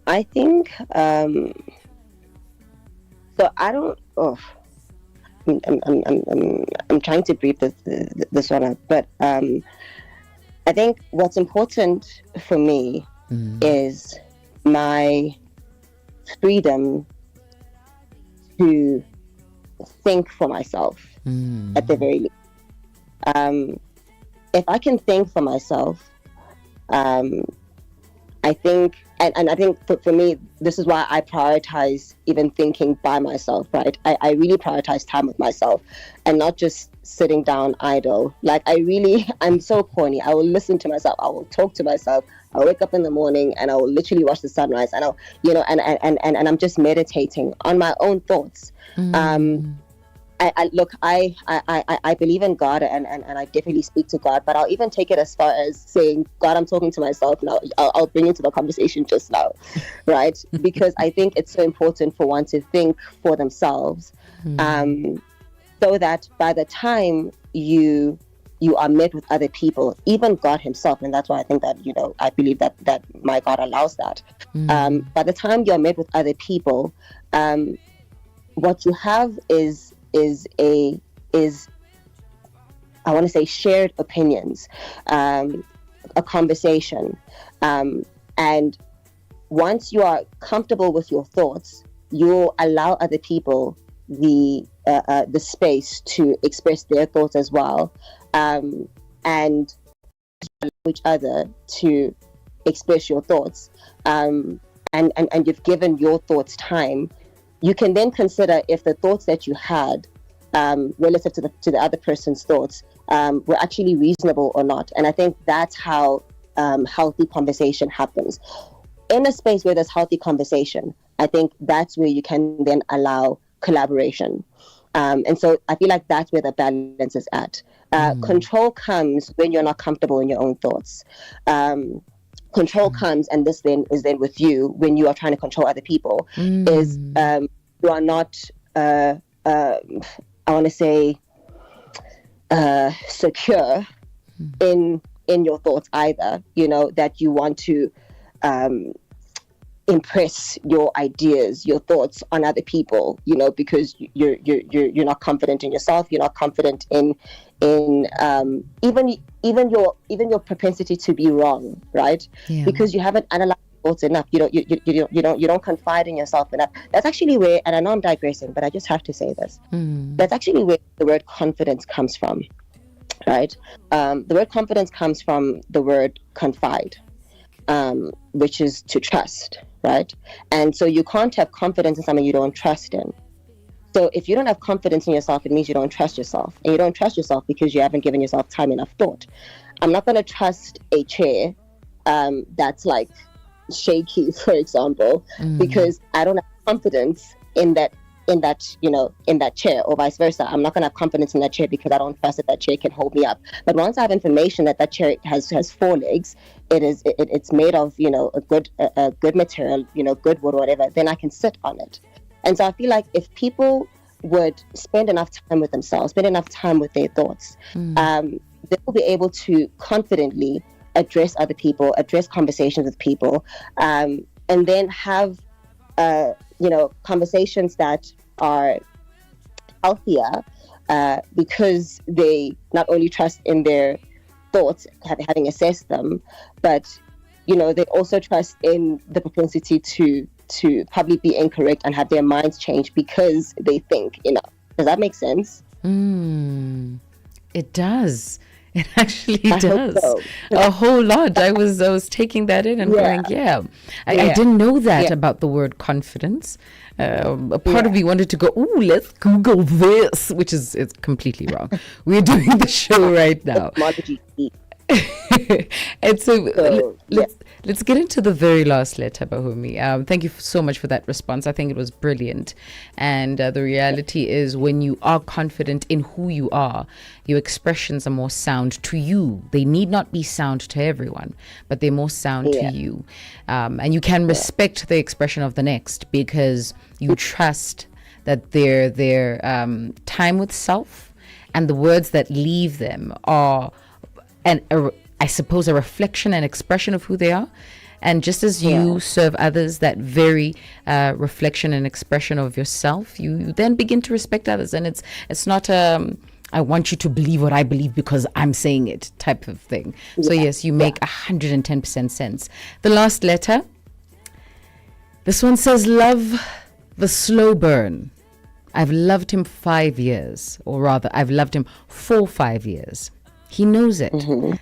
I think so. I don't. I'm trying to brief this one up, but I think what's important for me is my freedom to think for myself at the very least. If I can think for myself, I think, and I think for me, this is why I prioritize even thinking by myself, right? I really prioritize time with myself and not just sitting down idle. Like I'm so corny. I will listen to myself. I will talk to myself. I'll wake up in the morning and I will literally watch the sunrise, and I'll, and I'm just meditating on my own thoughts. I believe in God, and I definitely speak to God, but I'll even take it as far as saying, God, I'm talking to myself now. I'll bring into the conversation just now, right? Because I think it's so important for one to think for themselves, so that by the time you are met with other people, even God himself, and that's why I think that, I believe that my God allows that. By the time you're met with other people, what you have is I want to say shared opinions, a conversation, and once you are comfortable with your thoughts, you'll allow other people the space to express their thoughts as well, and each other to express your thoughts, and you've given your thoughts time, you can then consider if the thoughts that you had relative to the other person's thoughts were actually reasonable or not. And I think that's how healthy conversation happens. In a space where there's healthy conversation, I think that's where you can then allow collaboration. And so I feel like that's where the balance is at. Control comes when you're not comfortable in your own thoughts. Control comes, and this then is then with you when you are trying to control other people, is you are not, I want to say, secure in your thoughts either, that you want to impress your ideas, your thoughts on other people, because you're not confident in yourself, you're not confident in even your propensity to be wrong, right? Yeah. Because you haven't analyzed thoughts enough. You don't confide in yourself enough. That's actually where, and I know I'm digressing, but I just have to say this. That's actually where the word confidence comes from, right? The word confidence comes from the word confide, which is to trust, right? And so you can't have confidence in someone you don't trust in. So if you don't have confidence in yourself, it means you don't trust yourself. And you don't trust yourself because you haven't given yourself time enough thought. I'm not going to trust a chair that's like shaky, for example, because I don't have confidence in that chair, or vice versa. I'm not going to have confidence in that chair because I don't trust that chair can hold me up. But once I have information that chair has four legs, it's made of a good material, good wood or whatever, then I can sit on it. And so I feel like if people would spend enough time with themselves, spend enough time with their thoughts, they will be able to confidently address other people, address conversations with people, and then have conversations that are healthier, because they not only trust in their thoughts, having assessed them, but they also trust in the propensity to probably be incorrect and have their minds change because they think enough. Does that make sense? It does. It actually does. So. A whole lot. I was taking that in and going, I didn't know that about the word confidence. A part of me wanted to go, let's Google this, which is it's completely wrong. We're doing the show right now. And so let's get into the very last letter, Bahumi. Thank you so much for that response. I think it was brilliant. And the reality is, when you are confident in who you are, your expressions are more sound to you. They need not be sound to everyone, but they're more sound to you. And you can respect the expression of the next because you trust that their time with self and the words that leave them are I suppose a reflection and expression of who they are. And just as you serve others that very reflection and expression of yourself, you then begin to respect others. And it's not I want you to believe what I believe because I'm saying it type of thing. So yes, you make 110% sense. The last letter, this one says, love the slow burn. I've loved him 5 years, or rather I've loved him for 5 years. He knows it.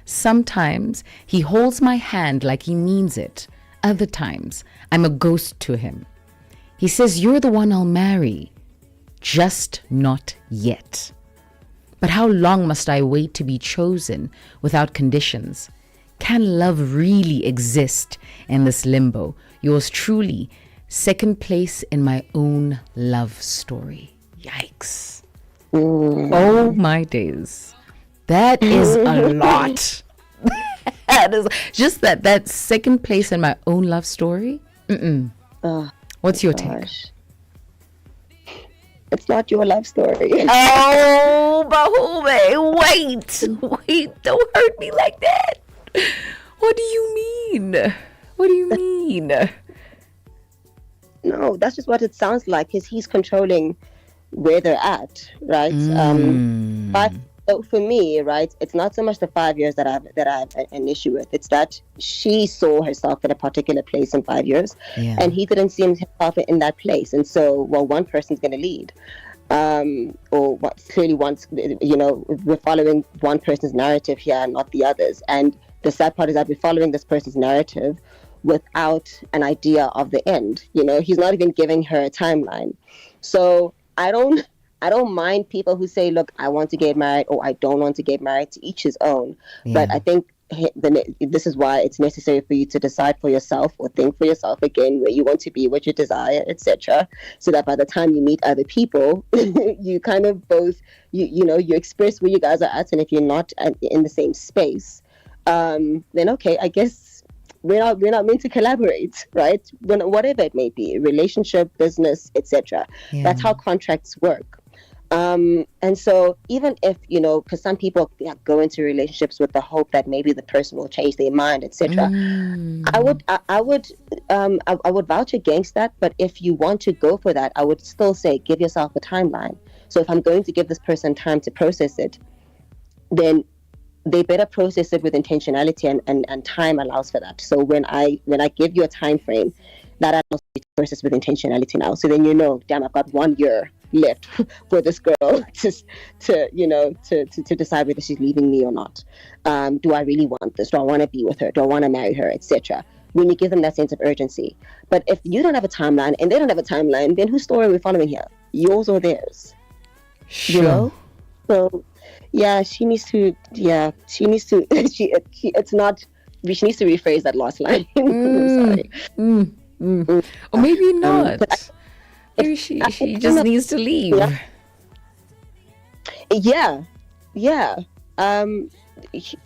Sometimes he holds my hand like he means it. Other times I'm a ghost to him. He says, you're the one I'll marry. Just not yet. But how long must I wait to be chosen without conditions? Can love really exist in this limbo? Yours truly, second place in my own love story. Yikes. Oh my days. That is a lot. That is just that second place in my own love story. What's your take? It's not your love story. Oh, Bahume, wait, don't hurt me like that. What do you mean? No, that's just what it sounds like, because he's controlling where they're at, right? But so for me, right, it's not so much the 5 years that I have an issue with. It's that she saw herself in a particular place in 5 years, and he didn't see himself in that place. And so, one person's going to lead, or clearly we're following one person's narrative here, not the others. And the sad part is that we're following this person's narrative without an idea of the end. He's not even giving her a timeline. So I don't mind people who say, look, I want to get married or I don't want to get married. To each his own. Yeah. But I think this is why it's necessary for you to decide for yourself or think for yourself again where you want to be, what you desire, etc. So that by the time you meet other people, you kind of both, you express where you guys are at. And if you're not in the same space, then okay, I guess we're not meant to collaborate, right? Whatever it may be, relationship, business, etc. Yeah. That's how contracts work. And so even if, because some people go into relationships with the hope that maybe the person will change their mind, etc. I would vouch against that. But if you want to go for that, I would still say, give yourself a timeline. So if I'm going to give this person time to process it, then they better process it with intentionality, and time allows for that. So when I give you a time frame, that allows you to process with intentionality now. So then damn, I've got 1 year left for this girl to decide whether she's leaving me or not. Do I really want this? Do I want to be with her? Do I want to marry her, etc.? When you give them that sense of urgency. But if you don't have a timeline and they don't have a timeline, then whose story are we following here? Yours or theirs? Sure. So yeah, she needs to she needs to rephrase that last line. I'm sorry. Or maybe not. Maybe she just needs to leave. Yeah.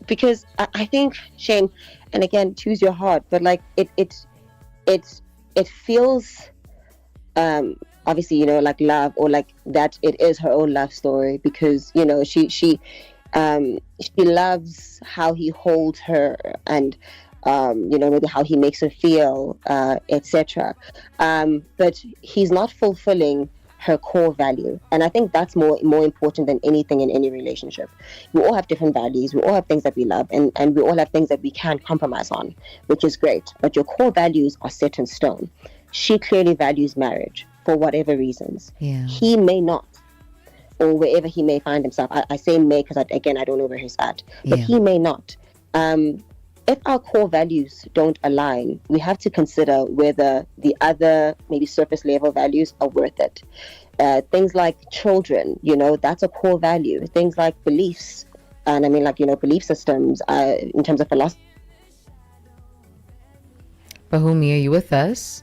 Because I think, Shane, and again, choose your heart, but like it feels obviously, like love, or like that it is her own love story, because she loves how he holds her, and maybe how he makes her feel, etc. But he's not fulfilling her core value, and I think that's more important than anything in any relationship. We all have different values, we all have things that we love, and we all have things that we can compromise on, which is great, but your core values are set in stone. She clearly values marriage for whatever reasons. He may not, or wherever he may find himself. I say may because I don't know where he's at, but he may not. If our core values don't align, we have to consider whether the other, maybe surface level values are worth it. Things like children, that's a core value. Things like beliefs, and I mean, like, belief systems in terms of philosophy. Bahumi, are you with us?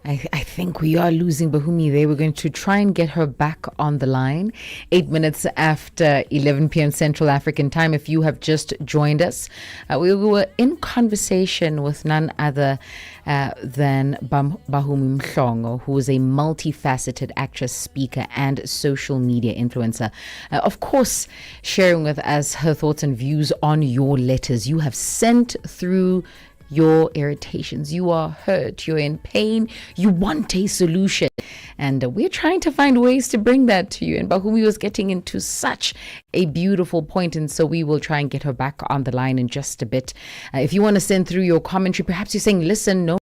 I think we are losing Bahumi there. We're going to try and get her back on the line. 8 minutes after 11 p.m. Central African time. If you have just joined us, we were in conversation with none other than Bahumi Mhlongo, who is a multifaceted actress, speaker, and social media influencer. Of course, sharing with us her thoughts and views on your letters you have sent through. Your irritations, you are hurt, you're in pain, you want a solution, and we're trying to find ways to bring that to you. And Bahumi was getting into such a beautiful point, and so we will try and get her back on the line in just a bit. If you want to send through your commentary, perhaps you're saying, listen, no,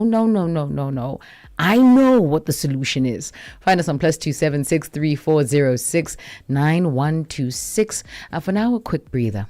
I know what the solution is. Find us on +276 3406 9126. For now, a quick breather.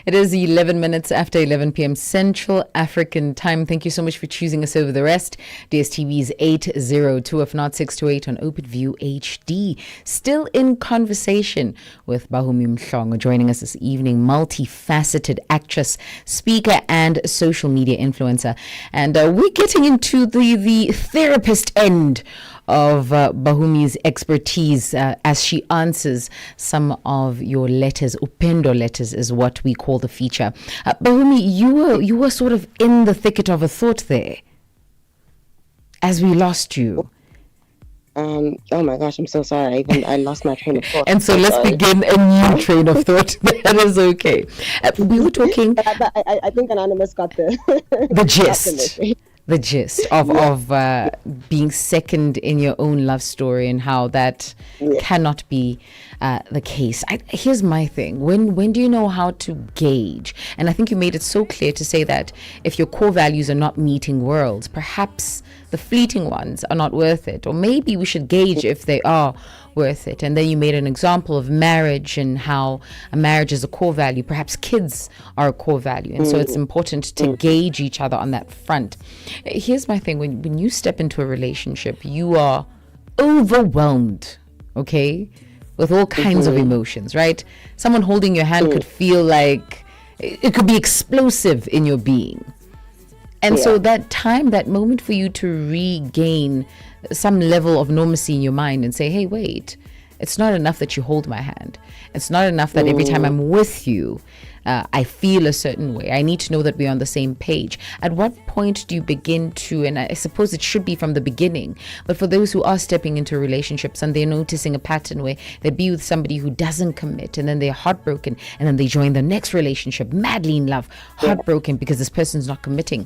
It is 11 minutes after 11 p.m. Central African Time. Thank you so much for choosing us over the rest. DSTV's 802, if not 628 on OpenView HD. Still in conversation with Bahumi Mhlongo, joining us this evening, multifaceted actress, speaker, and social media influencer. And we're getting into the therapist end of Bahumi's expertise as she answers some of your letters. Upendo letters is what we call the feature. Bahumi, you were sort of in the thicket of a thought there as we lost you. Oh my gosh, I'm so sorry. I lost my train of thought. And so let's begin a new train of thought. That is okay. We were talking. But I think Anonymous got the gist. The gist of being second in your own love story and how that cannot be the case. Here's my thing. When do you know how to gauge? And I think you made it so clear to say that if your core values are not meeting worlds, perhaps the fleeting ones are not worth it. Or maybe we should gauge if they are worth it. And then you made an example of marriage and how a marriage is a core value. Perhaps kids are a core value. And so it's important to gauge each other on that front. Here's my thing. When you step into a relationship, you are overwhelmed, okay, with all kinds of emotions, right? Someone holding your hand could feel like it could be explosive in your being. And so that time, that moment for you to regain some level of normalcy in your mind and say, hey, wait, it's not enough that you hold my hand. It's not enough that every time I'm with you, I feel a certain way. I need to know that we're on the same page. At what point do you begin to, and I suppose it should be from the beginning, but for those who are stepping into relationships and they're noticing a pattern where they be with somebody who doesn't commit and then they're heartbroken and then they join the next relationship, madly in love, heartbroken because this person's not committing.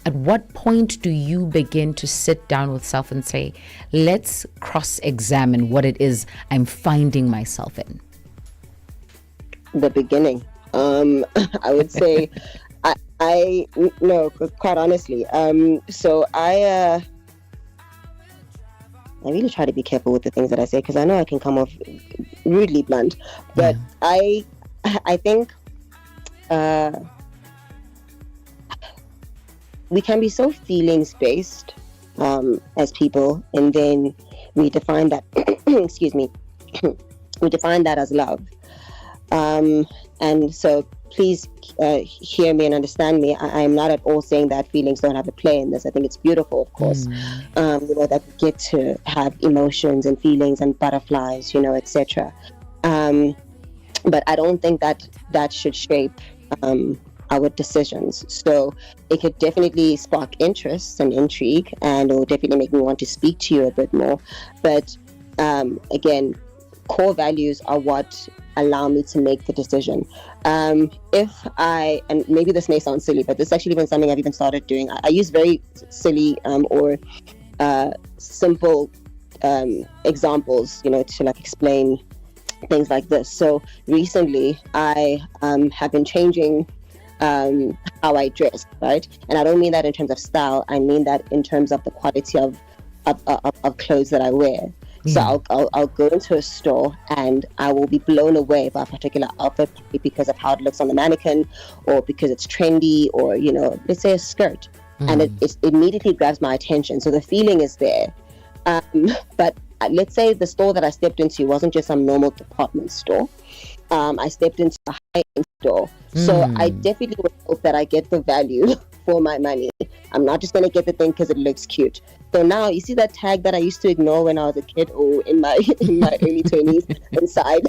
At what point do you begin to sit down with self and say, let's cross-examine what it is I'm finding myself in? The beginning. I would say, I no, quite honestly. So I really try to be careful with the things that I say because I know I can come off rudely blunt. But I think we can be so feelings based as people, and then we define that. excuse me. We define that as love. And so please hear me and understand me. I am not at all saying that feelings don't have a play in this. I think it's beautiful, of course, that we get to have emotions and feelings and butterflies, etc. But I don't think that should shape our decisions. So it could definitely spark interest and intrigue, and it will definitely make me want to speak to you a bit more. But again, core values are what allow me to make the decision. If I, and maybe this may sound silly, but this is actually even something I've even started doing. I use very silly or simple examples, to like explain things like this. So recently I have been changing how I dress, right? And I don't mean that in terms of style. I mean that in terms of the quality of clothes that I wear. So I'll go into a store and I will be blown away by a particular outfit because of how it looks on the mannequin, or because it's trendy, or let's say a skirt, and it immediately grabs my attention. So the feeling is there. But let's say the store that I stepped into wasn't just some normal department store. I stepped into a high-end store. So I definitely would hope that I get the value for my money. I'm not just going to get the thing because it looks cute. So now you see that tag that I used to ignore when I was a kid, or in my early 20s, inside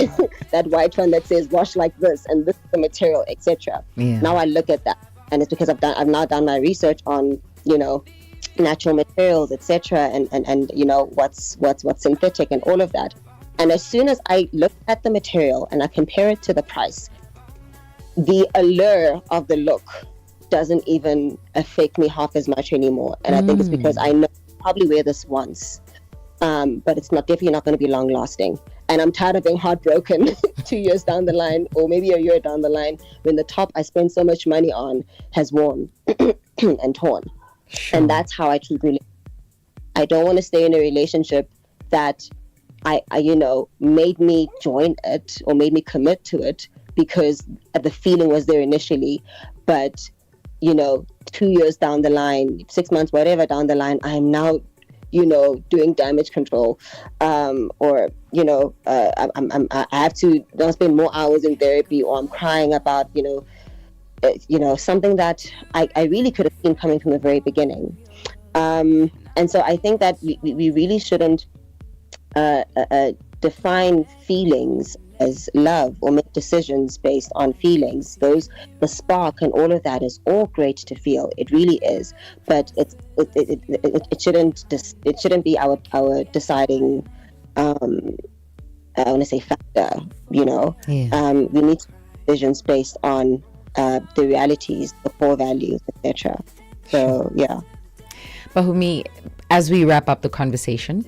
that white one that says wash like this and this is the material, etc. Now I look at that, and it's because I've now done my research on natural materials, etc. and what's synthetic and all of that. And as soon as I look at the material and I compare it to the price, the allure of the look doesn't even affect me half as much anymore. And I think it's because I know I'll probably wear this once, but it's definitely not going to be long lasting. And I'm tired of being heartbroken 2 years down the line, or maybe a year down the line, when the top I spent so much money on has worn and torn. Sure. And that's how I treat relationships. I don't want to stay in a relationship that I made me join it or made me commit to it because the feeling was there initially, but 2 years down the line, 6 months, whatever down the line, I'm now doing damage control, or I have to now spend more hours in therapy, or I'm crying about something that I really could have seen coming from the very beginning. And so I think that we really shouldn't define feelings as love or make decisions based on feelings. The spark and all of that is all great to feel. It really is, but it shouldn't be our deciding I want to say factor. We need decisions based on the realities, the core values, etc. So yeah. Bahumi, as we wrap up the conversation,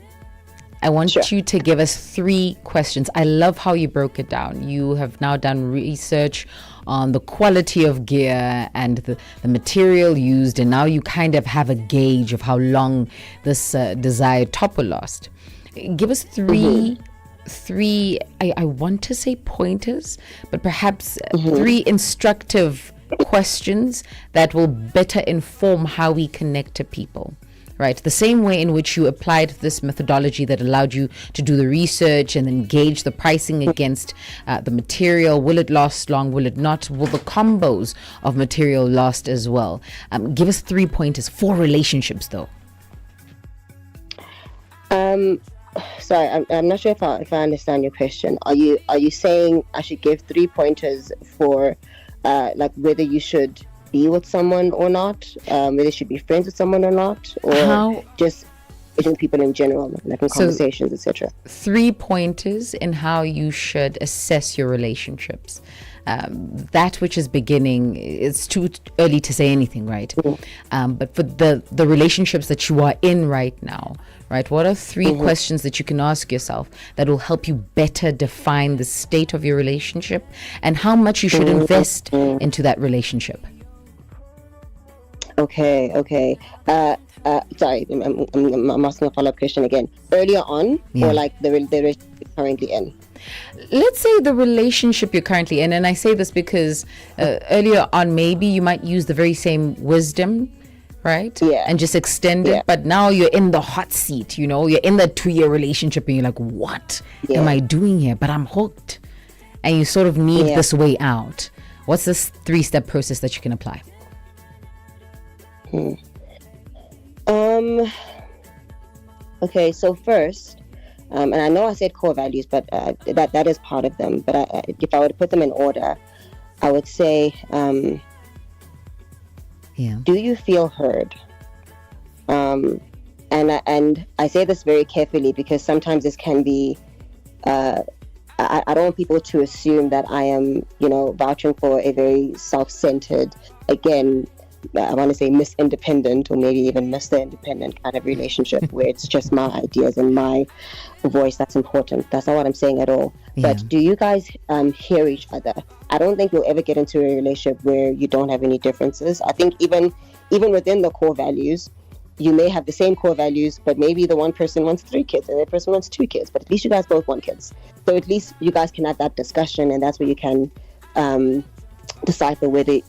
I want you to give us 3 questions. I love how you broke it down. You have now done research on the quality of gear and the material used, and now you kind of have a gauge of how long this desired top will last. Give us 3, I want to say pointers, but perhaps 3 instructive questions that will better inform how we connect to people. Right, the same way in which you applied this methodology that allowed you to do the research and then gauge the pricing against the material. Will it last long? Will it not? Will the combos of material last as well? Give us 3 pointers for relationships, though. Sorry, I'm not sure if I understand your question. Are you saying I should give 3 pointers for like whether you should be with someone or not, whether you should be friends with someone or not, or just between people in general, like in conversations, etc. 3 pointers in how you should assess your relationships. That which is beginning, it's too early to say anything, right? But for the relationships that you are in right now, right, what are 3 questions that you can ask yourself that will help you better define the state of your relationship and how much you should invest into that relationship? Okay. Sorry, I'm asking a follow-up question again. Earlier on, or like the relationship you're currently in? Let's say the relationship you're currently in, and I say this because earlier on, maybe you might use the very same wisdom, right? Yeah. And just extend it, but now you're in the hot seat, you're in the 2-year relationship, and you're like, what am I doing here? But I'm hooked. And you sort of need this way out. What's this 3-step process that you can apply? Okay, so first, and I know I said core values, but that is part of them. But if I were to put them in order, I would say, do you feel heard? And I say this very carefully because sometimes this can be, I don't want people to assume that I am, vouching for a very self-centered, again, I want to say Miss Independent or maybe even Mr. Independent kind of relationship where it's just my ideas and my voice that's important. That's not what I'm saying at all. But do you guys hear each other? I don't think you'll ever get into a relationship where you don't have any differences. I think even within the core values, you may have the same core values, but maybe the one person wants 3 kids and the other person wants 2 kids, but at least you guys both want kids. So at least you guys can have that discussion, and that's where you can decipher whether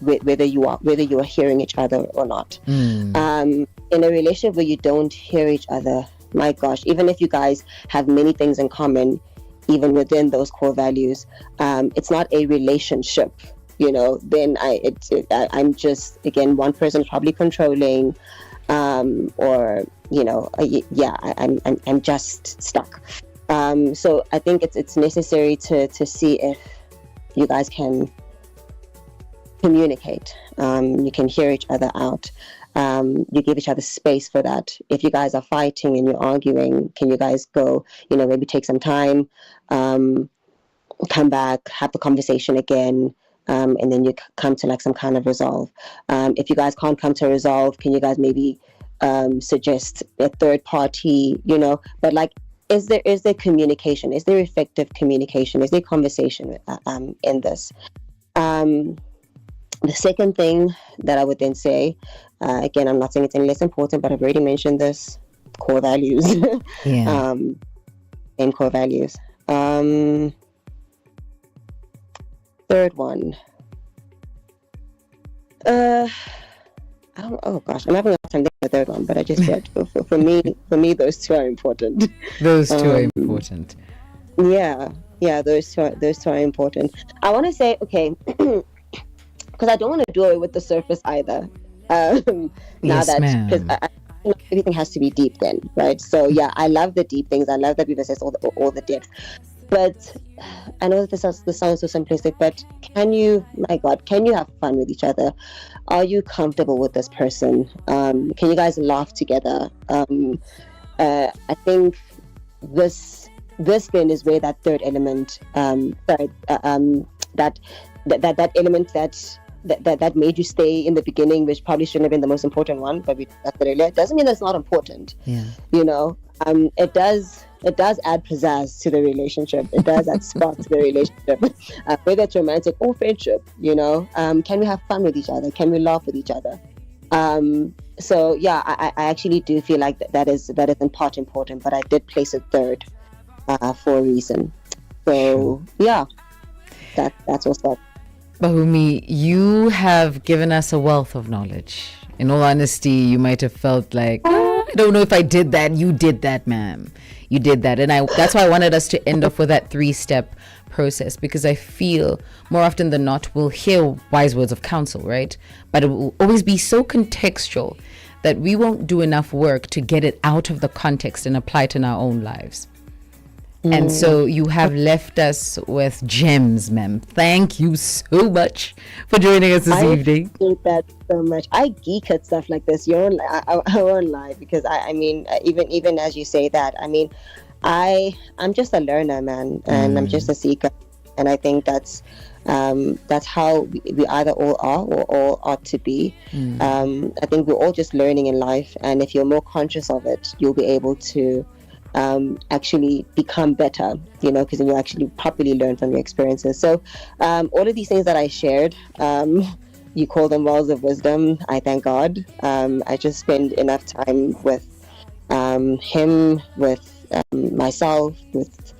you are hearing each other or not. In a relationship where you don't hear each other, my gosh, even if you guys have many things in common, even within those core values, it's not a relationship. Then I'm just, again, one person is probably controlling, or I'm just stuck. So I think it's necessary to see if you guys can communicate. You can hear each other out. You give each other space for that. If you guys are fighting and you're arguing, can you guys go, maybe take some time, come back, have the conversation again, and then you come to like some kind of resolve. If you guys can't come to a resolve, can you guys maybe suggest a third party, but like, is there communication? Is there effective communication? Is there conversation in this? The second thing that I would then say, again, I'm not saying it's any less important, but I've already mentioned this, core values. And core values. third one. I don't. Oh gosh, I'm having a hard time thinking of the third one, but I just said for me, those two are important. Those two are important. Yeah, those two are important. I want to say, okay, because I don't want to do it with the surface either. Now Yes, that because ma'am. everything has to be deep then, right? So yeah, I love the deep things. I love that people say all the depth. But I know that this sounds so simplistic, but can you have fun with each other? Are you comfortable with this person? Can you guys laugh together? I think this then is where that third element, that element that made you stay in the beginning, which probably shouldn't have been the most important one, but we discussed it earlier. It doesn't mean that's not important. Yeah. It does add pizzazz to the relationship. It does add spark to the relationship, whether it's romantic or friendship. Can we have fun with each other? Can we laugh with each other? So yeah, I actually do feel like that is in part important, but I did place it third for a reason. So yeah, that's what's up. Bahumi, you have given us a wealth of knowledge. In all honesty, you might have felt like, I don't know if I did that. You did that, ma'am. You did that. And that's why I wanted us to end off with that 3-step process, because I feel more often than not, we'll hear wise words of counsel, right? But it will always be so contextual that we won't do enough work to get it out of the context and apply it in our own lives. And so you have left us with gems, ma'am. Thank you so much for joining us this evening. I appreciate that so much. I geek at stuff like this. I won't lie, because I mean, even as you say that, I mean, I'm just a learner, man, and I'm just a seeker, and I think that's how we either all are or all ought to be. I think we're all just learning in life, and if you're more conscious of it, you'll be able to actually become better, because then you actually properly learn from your experiences. So all of these things that I shared, you call them wells of wisdom. I thank God. I just spend enough time with him, with myself, with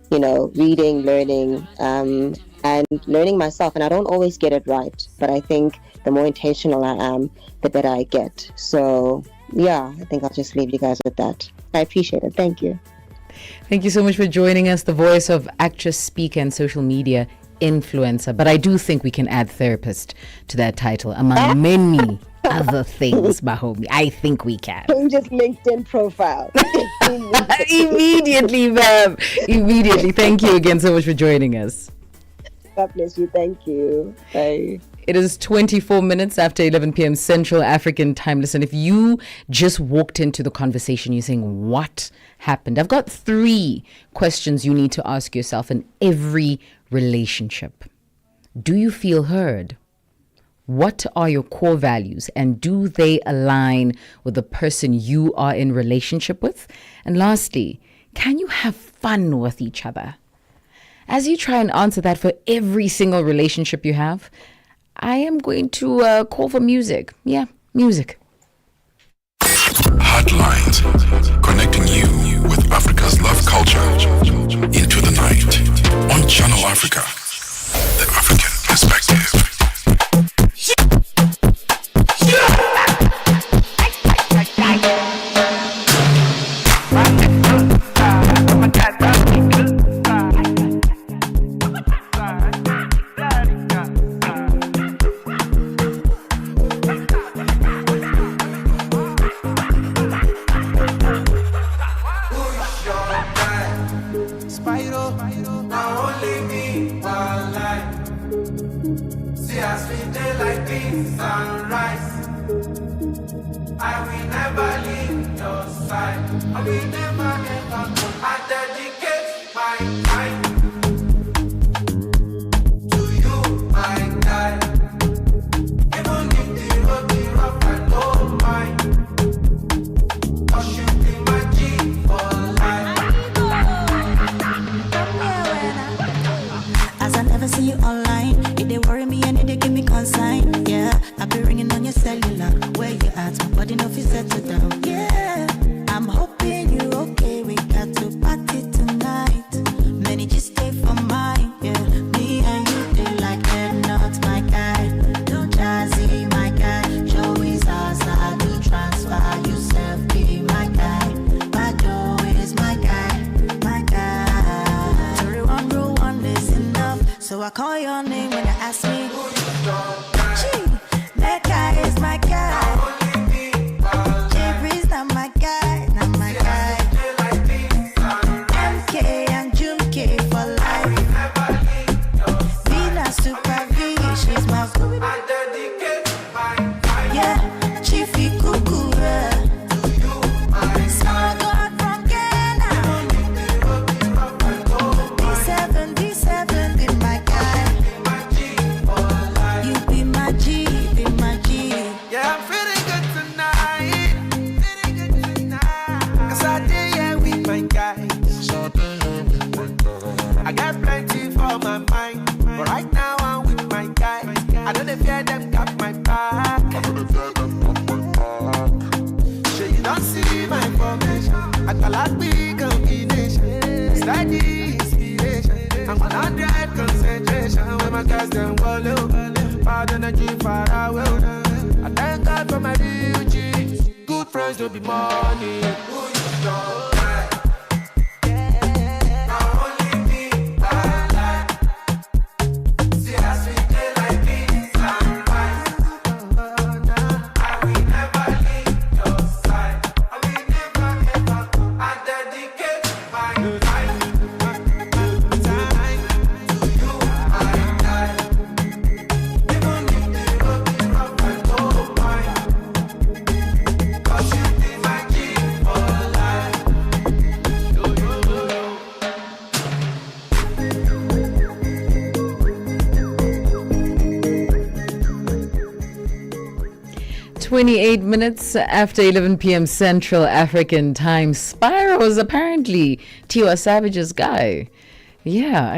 reading, learning, and learning myself. And I don't always get it right, but I think the more intentional I am, the better I get. So yeah, I think I'll just leave you guys with that. I appreciate it. Thank you. Thank you so much for joining us, the voice of actress, speaker, and social media influencer. But I do think we can add therapist to that title, among many other things, Bahumi. I think we can. Just LinkedIn profile. Immediately, ma'am. Immediately. Thank you again so much for joining us. God bless you. Thank you. Bye. It is 24 minutes after 11 p.m. Central African time. Listen, if you just walked into the conversation, you're saying, what happened? I've got 3 questions you need to ask yourself in every relationship. Do you feel heard? What are your core values, and do they align with the person you are in relationship with? And lastly, can you have fun with each other? As you try and answer that for every single relationship you have, I am going to call for music. Yeah, music. Heartlines, connecting you with Africa's love culture into the night on Channel Africa, the African perspective. Body no fit settle down. Yeah, I'm hoping you okay. We got ask me. Gee, that guy is my guy. Jeffrey's not my guy, not my guy. MK and Junke for life. Vina Super V, she's my boo. Yeah, Chiefy Kukura. Small God from Ghana. D7, be my guy. You be my G, be my G. Yeah, I'm feeling good tonight. Cause I did, yeah, with my guys. I got plenty for my mind. But right now I'm with my guys. I know they fear them got my back. Sure you don't see my formation. I call out big combination. Study inspiration. I'm on 100 concentration. When my guys them wallow. Bad energy far away. I thank God for my real G's. Good friends don't be money. Twenty-eight minutes after 11 p.m. Central African Time. Spyro is apparently Tiwa Savage's guy. Yeah,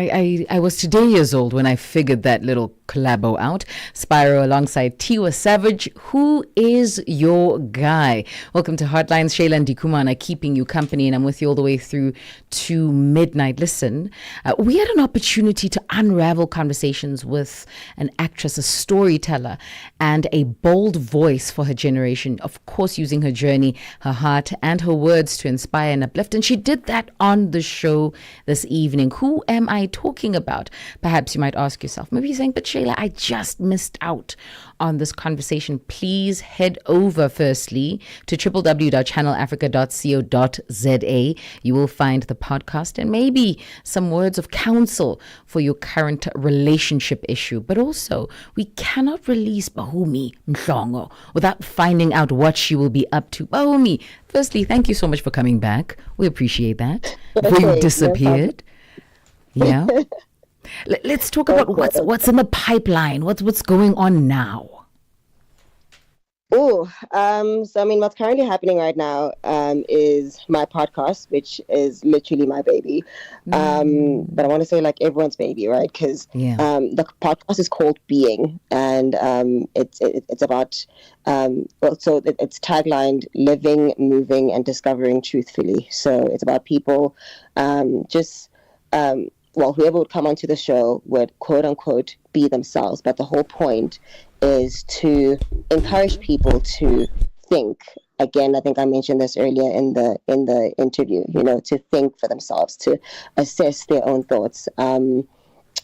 I was today years old when I figured that little collabo out. Spyro alongside Tiwa Savage. Who is your guy? Welcome to Heartlines. Shayla and Dikumana keeping you company, and I'm with you all the way through to midnight. Listen, we had an opportunity to unravel conversations with an actress, a storyteller, and a bold voice for her generation. Of course, using her journey, her heart, and her words to inspire and uplift. And she did that on the show this evening. Who am I talking about? Perhaps you might ask yourself. Maybe you're saying, but Shayla, I just missed out on this conversation. Please head over firstly to www.channelafrica.co.za. You will find the podcast and maybe some words of counsel for your current relationship issue. But also, we cannot release Bahumi Mhlongo without finding out what she will be up to. Bahumi, firstly, thank you so much for coming back. We appreciate that. Before you disappeared. Yeah. Let's talk about what's in the pipeline. What's going on now? So I mean, what's currently happening right now is my podcast, which is literally my baby. But I want to say like everyone's baby, right? Because the podcast is called Being, and it's about it's taglined living, moving, and discovering truthfully. So it's about people whoever would come onto the show would quote unquote be themselves. But the whole point is to encourage people to think. Again, I think I mentioned this earlier in the interview, to think for themselves, to assess their own thoughts.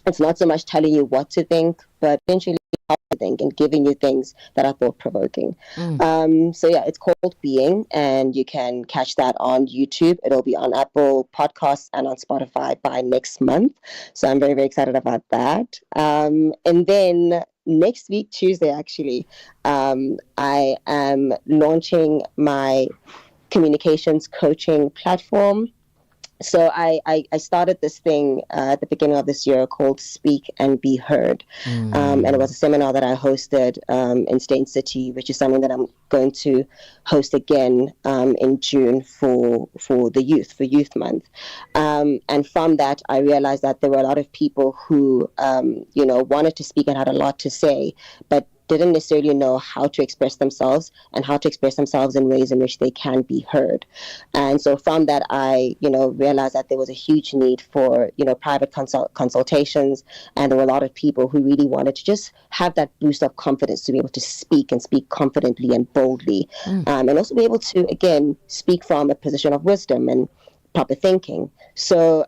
It's not so much telling you what to think, but eventually how to think and giving you things that are thought-provoking. It's called Being, and you can catch that on YouTube. It'll be on Apple Podcasts and on Spotify by next month. So I'm very, very excited about that. And then next week, Tuesday, actually, I am launching my communications coaching platform. So I started this thing at the beginning of this year called Speak and Be Heard. And it was a seminar that I hosted in Stain City, which is something that I'm going to host again in June for Youth Month. And from that, I realized that there were a lot of people who, wanted to speak and had a lot to say, but didn't necessarily know how to express themselves and how to express themselves in ways in which they can be heard. And so from that, I, realized that there was a huge need for, private consultations. And there were a lot of people who really wanted to just have that boost of confidence to be able to speak and speak confidently and boldly. And also be able to, again, speak from a position of wisdom and proper thinking. So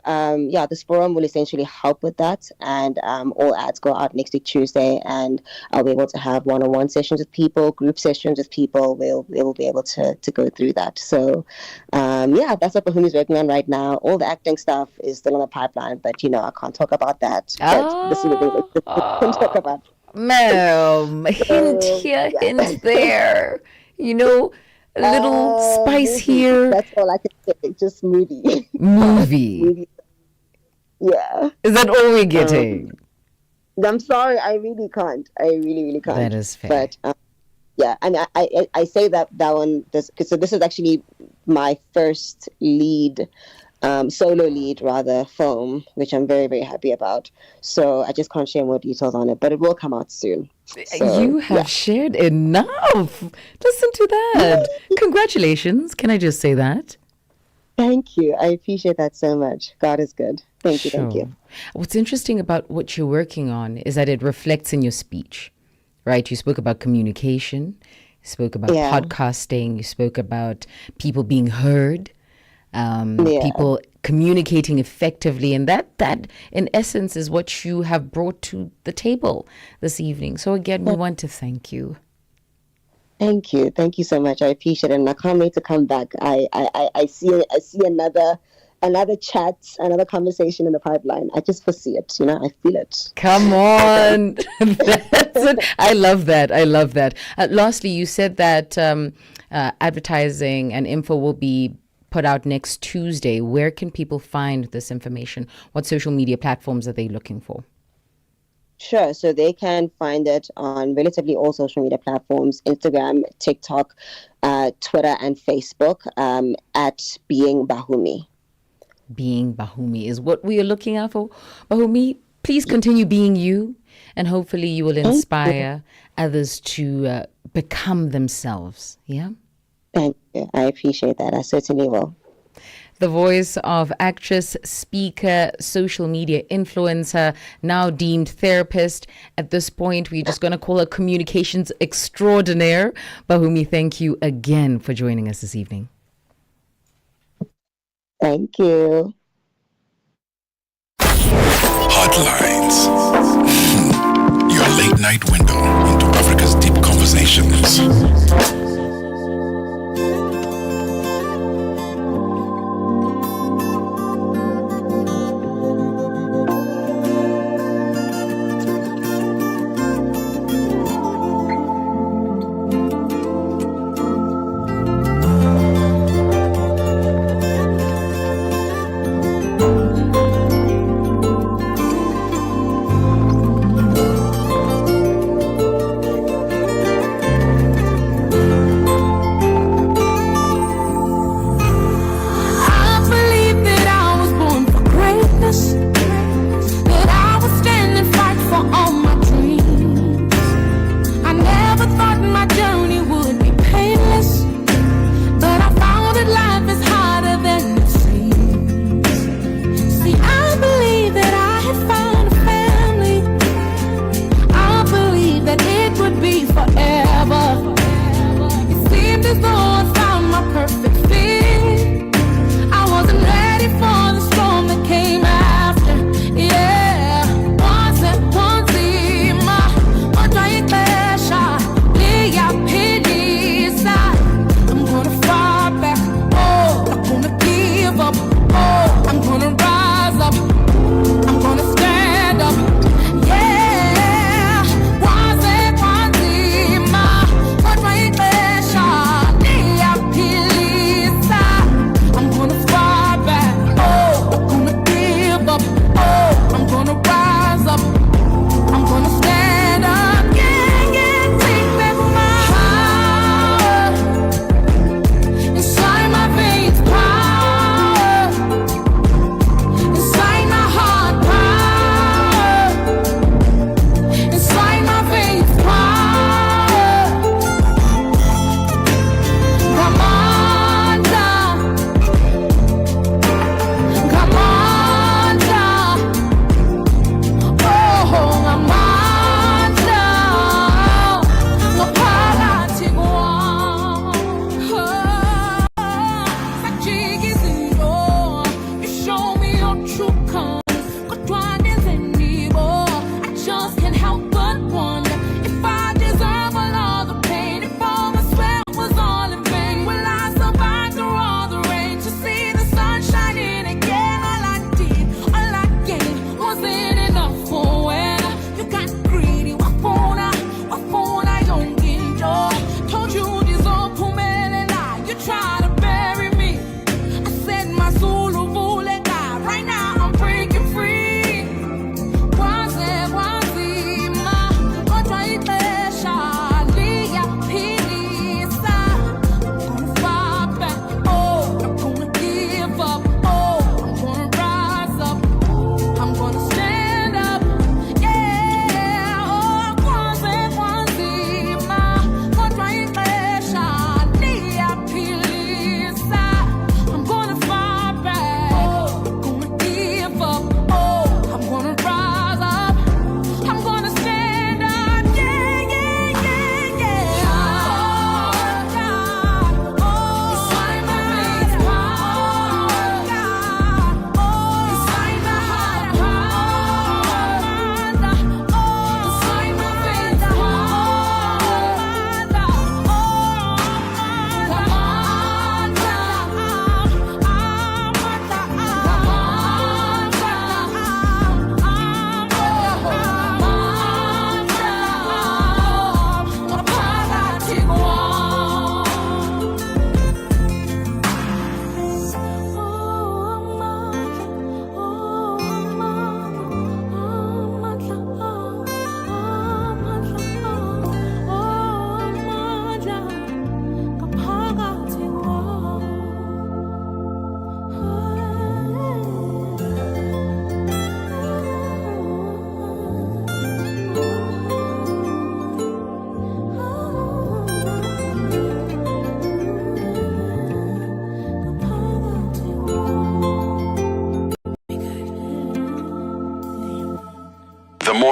this forum will essentially help with that, and all ads go out next week Tuesday, and I'll be able to have one-on-one sessions with people, group sessions with people. We'll be able to go through that. So that's what Bahumi's working on right now. All the acting stuff is still in the pipeline, but I can't talk about that. But this is the thing we can talk about. Ma'am, hint here, hint there. A little spice here. That's all I can say. Just movie. Movie. Yeah. Is that all we're getting? I'm sorry, I really can't. I really can't. That is fair. But and I say that one. So this is actually my first solo lead rather film, which I'm very, very happy about. So I just can't share more details on it, but it will come out soon. So, you have shared enough. Listen to that. Congratulations. Can I just say that? Thank you. I appreciate that so much. God is good. Thank you. Thank you. What's interesting about what you're working on is that it reflects in your speech, right? You spoke about communication. You spoke about podcasting. You spoke about people being heard. People communicating effectively, and that in essence is what you have brought to the table this evening. So again, we want to thank you. Thank you so much. I appreciate it, and I can't wait to come back. I see another chat, another conversation in the pipeline. I just foresee it, I feel it. Come on. That's it. I love that. Lastly, you said that advertising and info will be put out next Tuesday. Where can people find this information? What social media platforms are they looking for? Sure. So they can find it on relatively all social media platforms: Instagram, TikTok, Twitter, and Facebook at Being Bahumi. Being Bahumi is what we are looking out for. Bahumi, please continue being you, and hopefully you will inspire others to become themselves. Yeah? Thank you. I appreciate that. I certainly will. The voice of actress, speaker, social media influencer, now deemed therapist. At this point, we're just going to call her communications extraordinaire. Bahumi, thank you again for joining us this evening. Thank you. Heartlines. Your late night window into Africa's deep conversations.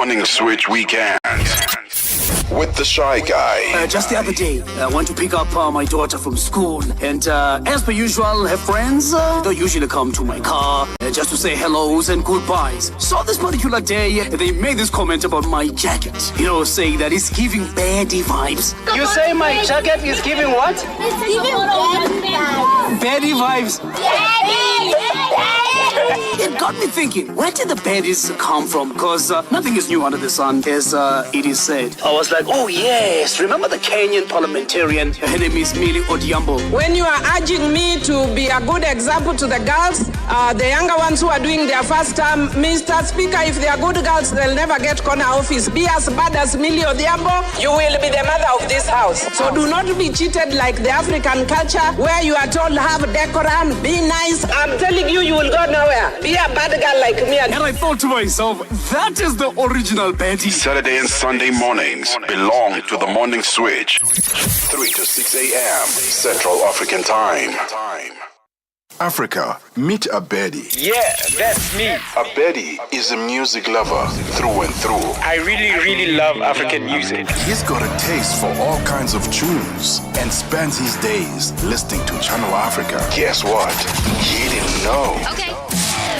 Morning Switch Weekend with the Shy Guy. Just the other day, I went to pick up my daughter from school, and as per usual, her friends they usually come to my car just to say hellos and goodbyes. So this particular day, they made this comment about my jacket, saying that it's giving baddie vibes. You say my jacket is giving what? It's giving baddie vibes. Baddie vibes. It got me thinking, where did the baddies come from? Because nothing is new under the sun, as it is said. I was like, oh yes, remember the Kenyan parliamentarian? Her name is Millie Odhiambo. When you are urging me to be a good example to the girls, the younger ones who are doing their first term, Mr. Speaker, if they are good girls, they'll never get corner office. Be as bad as Millie Odhiambo, you will be the mother of this house. So do not be cheated like the African culture, where you are told have decorum, be nice. I'm telling you, you will go nowhere. Be a bad girl like me. And I thought to myself, that is the original baddie. Saturday and Sunday mornings belong to the Morning Switch. 3 to 6 a.m. Central African Time. Africa, meet a baddie. Yeah, that's me. A baddie is a music lover through and through. I really love African music. He's got a taste for all kinds of tunes and spends his days listening to Channel Africa. Guess what? He didn't know. Okay.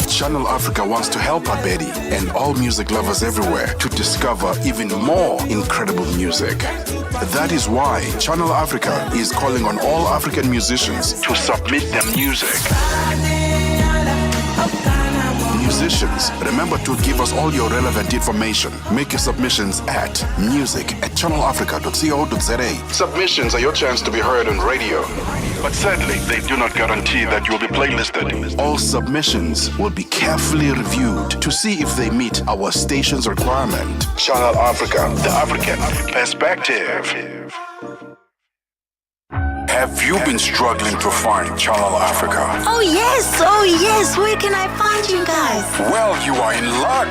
Channel Africa wants to help our baddie and all music lovers everywhere to discover even more incredible music. That is why Channel Africa is calling on all African musicians to submit their music. Musicians, remember to give us all your relevant information. Make your submissions at music@channelafrica.co.za. Submissions are your chance to be heard on radio. But sadly, they do not guarantee that you'll be playlisted. All submissions will be carefully reviewed to see if they meet our station's requirement. Channel Africa, the African perspective. Have you been struggling to find Channel Africa? Oh yes, where can I find you guys? Well, you are in luck.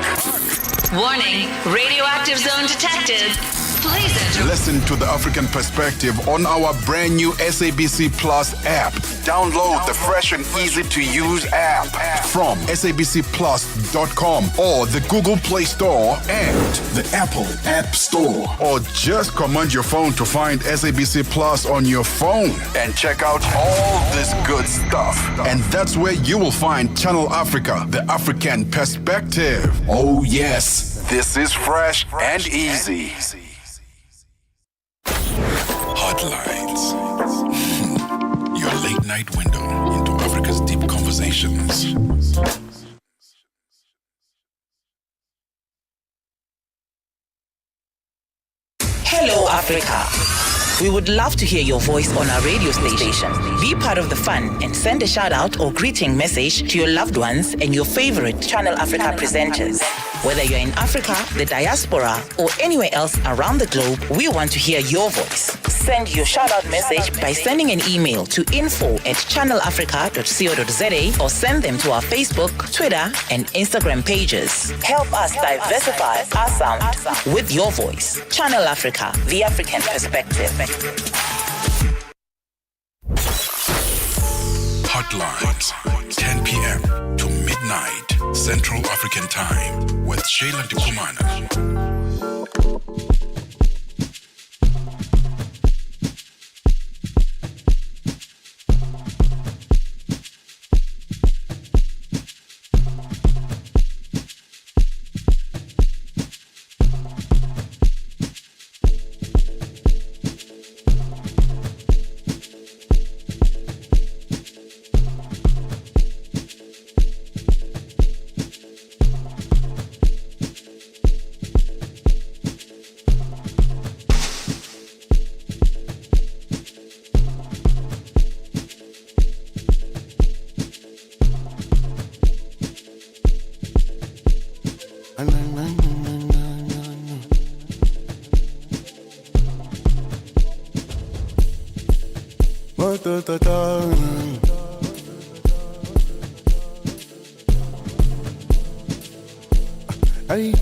Warning, radioactive zone detected. Please enter. Listen to the African perspective on our brand new SABC Plus app. Download the fresh and easy to use app from sabcplus.com or the Google Play Store and the Apple App Store. Or just command your phone to find SABC Plus on your phone and check out all this good stuff. And that's where you will find Channel Africa, the African perspective. Oh yes, this is fresh and easy. Heartlines. Your late night window into Africa's deep conversations. Hello, Africa. We would love to hear your voice on our radio station. Be part of the fun and send a shout out or greeting message to your loved ones and your favorite Channel Africa presenters. Whether you're in Africa, the diaspora, or anywhere else around the globe, we want to hear your voice. Send your shout out message by sending an email to info@channelafrica.co.za or send them to our Facebook, Twitter, and Instagram pages. Help us diversify our sound with your voice. Channel Africa, the African perspective. Heartlines, 10 p.m. to midnight, Central African Time, with Shayla Ndikumana. Ay.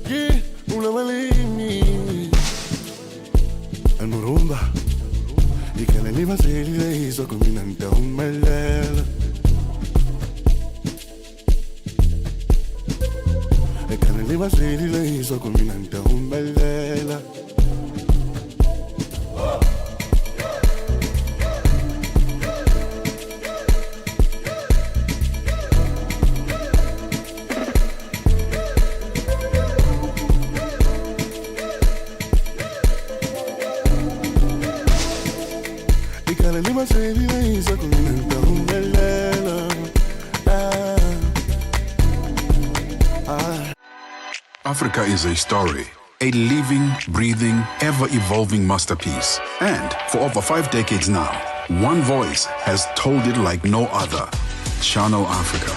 Yeah, una malini. Al-Murumba. Y que la lima se le hizo combinante a un melel. Africa is a story, a living, breathing, ever-evolving masterpiece. And for over 5 decades now, one voice has told it like no other. Channel Africa.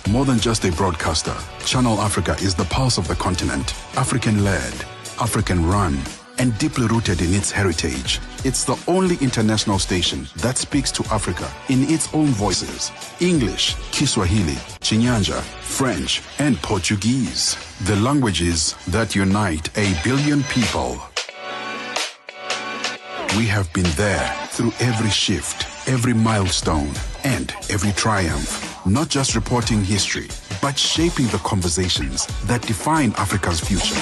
More than just a broadcaster, Channel Africa is the pulse of the continent, African-led, African-run, and deeply rooted in its heritage. It's the only international station that speaks to Africa in its own voices: English, Kiswahili, Chinyanja, French, and Portuguese. The languages that unite 1 billion people. We have been there through every shift, every milestone, and every triumph. Not just reporting history, but shaping the conversations that define Africa's future.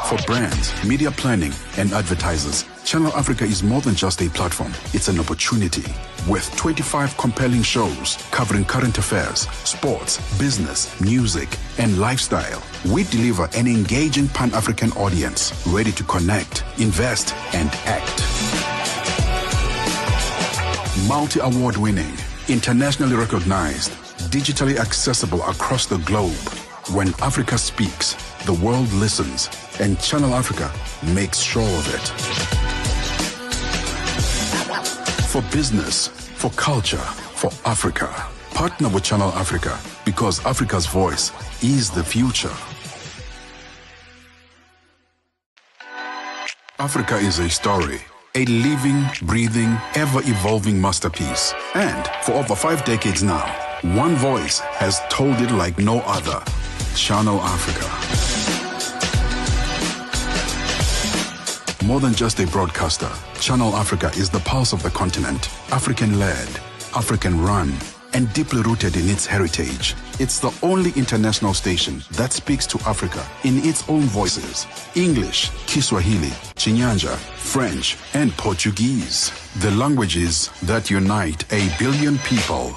For brands, media planning, and advertisers, Channel Africa is more than just a platform. It's an opportunity. With 25 compelling shows covering current affairs, sports, business, music, and lifestyle, we deliver an engaging Pan-African audience ready to connect, invest, and act. Multi-award winning, internationally recognized, digitally accessible across the globe. When Africa speaks, the world listens, and Channel Africa makes sure of it. For business, for culture, for Africa, partner with Channel Africa, because Africa's voice is the future. Africa is a story, a living, breathing, ever-evolving masterpiece. And for over 5 decades now, one voice has told it like no other. Channel Africa. More than just a broadcaster, Channel Africa is the pulse of the continent, African-led, African-run, and deeply rooted in its heritage. It's the only international station that speaks to Africa in its own voices: English, Kiswahili, Chinyanja, French, and Portuguese. The languages that unite 1 billion people.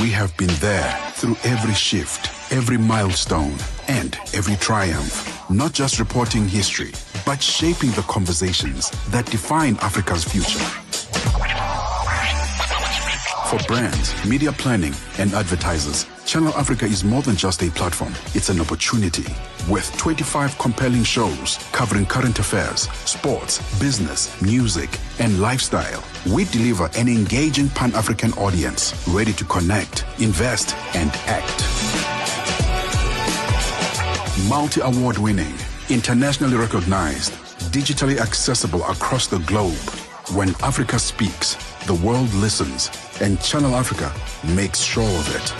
We have been there through every shift, every milestone, and every triumph. Not just reporting history, but shaping the conversations that define Africa's future. For brands, media planning, and advertisers, Channel Africa is more than just a platform. It's an opportunity. With 25 compelling shows covering current affairs, sports, business, music, and lifestyle, we deliver an engaging Pan-African audience ready to connect, invest, and act. Multi-award winning, internationally recognized, digitally accessible across the globe. When Africa speaks, the world listens, and Channel Africa makes sure of it.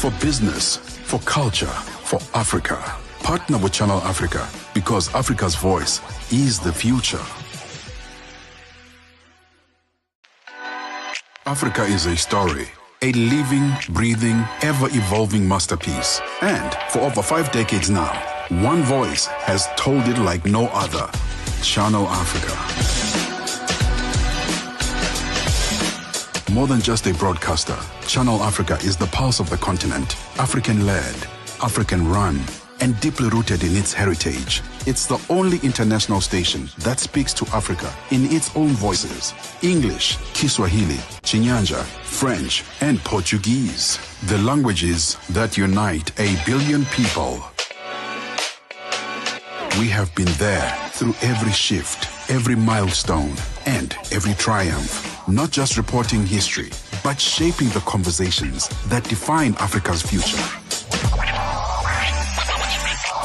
For business, for culture, for Africa, partner with Channel Africa, because Africa's voice is the future. Africa is a story, a living, breathing, ever-evolving masterpiece. And for over 5 decades now, one voice has told it like no other. Channel Africa. More than just a broadcaster, Channel Africa is the pulse of the continent, African-led, African-run, and deeply rooted in its heritage. It's the only international station that speaks to Africa in its own voices: English, Kiswahili, Chinyanja, French, and Portuguese. The languages that unite 1 billion people. We have been there through every shift, every milestone, and every triumph. Not just reporting history, but shaping the conversations that define Africa's future.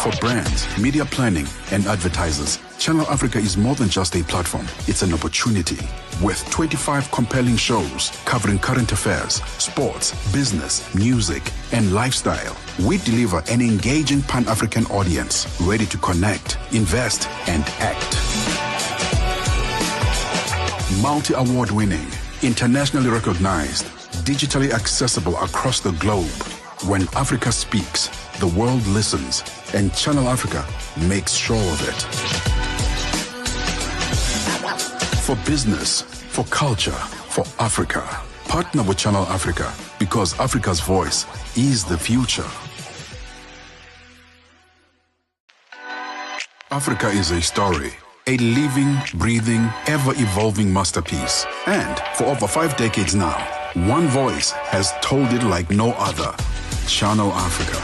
For brands, media planning, and advertisers, Channel Africa is more than just a platform. It's an opportunity. With 25 compelling shows covering current affairs, sports, business, music, and lifestyle, we deliver an engaging Pan-African audience ready to connect, invest, and act. Multi-award winning, internationally recognized, digitally accessible across the globe. When Africa speaks, the world listens, and Channel Africa makes sure of it. For business, for culture, for Africa. Partner with Channel Africa because Africa's voice is the future. Africa is a story, a living, breathing, ever-evolving masterpiece. And for over 5 decades now, one voice has told it like no other. Channel Africa.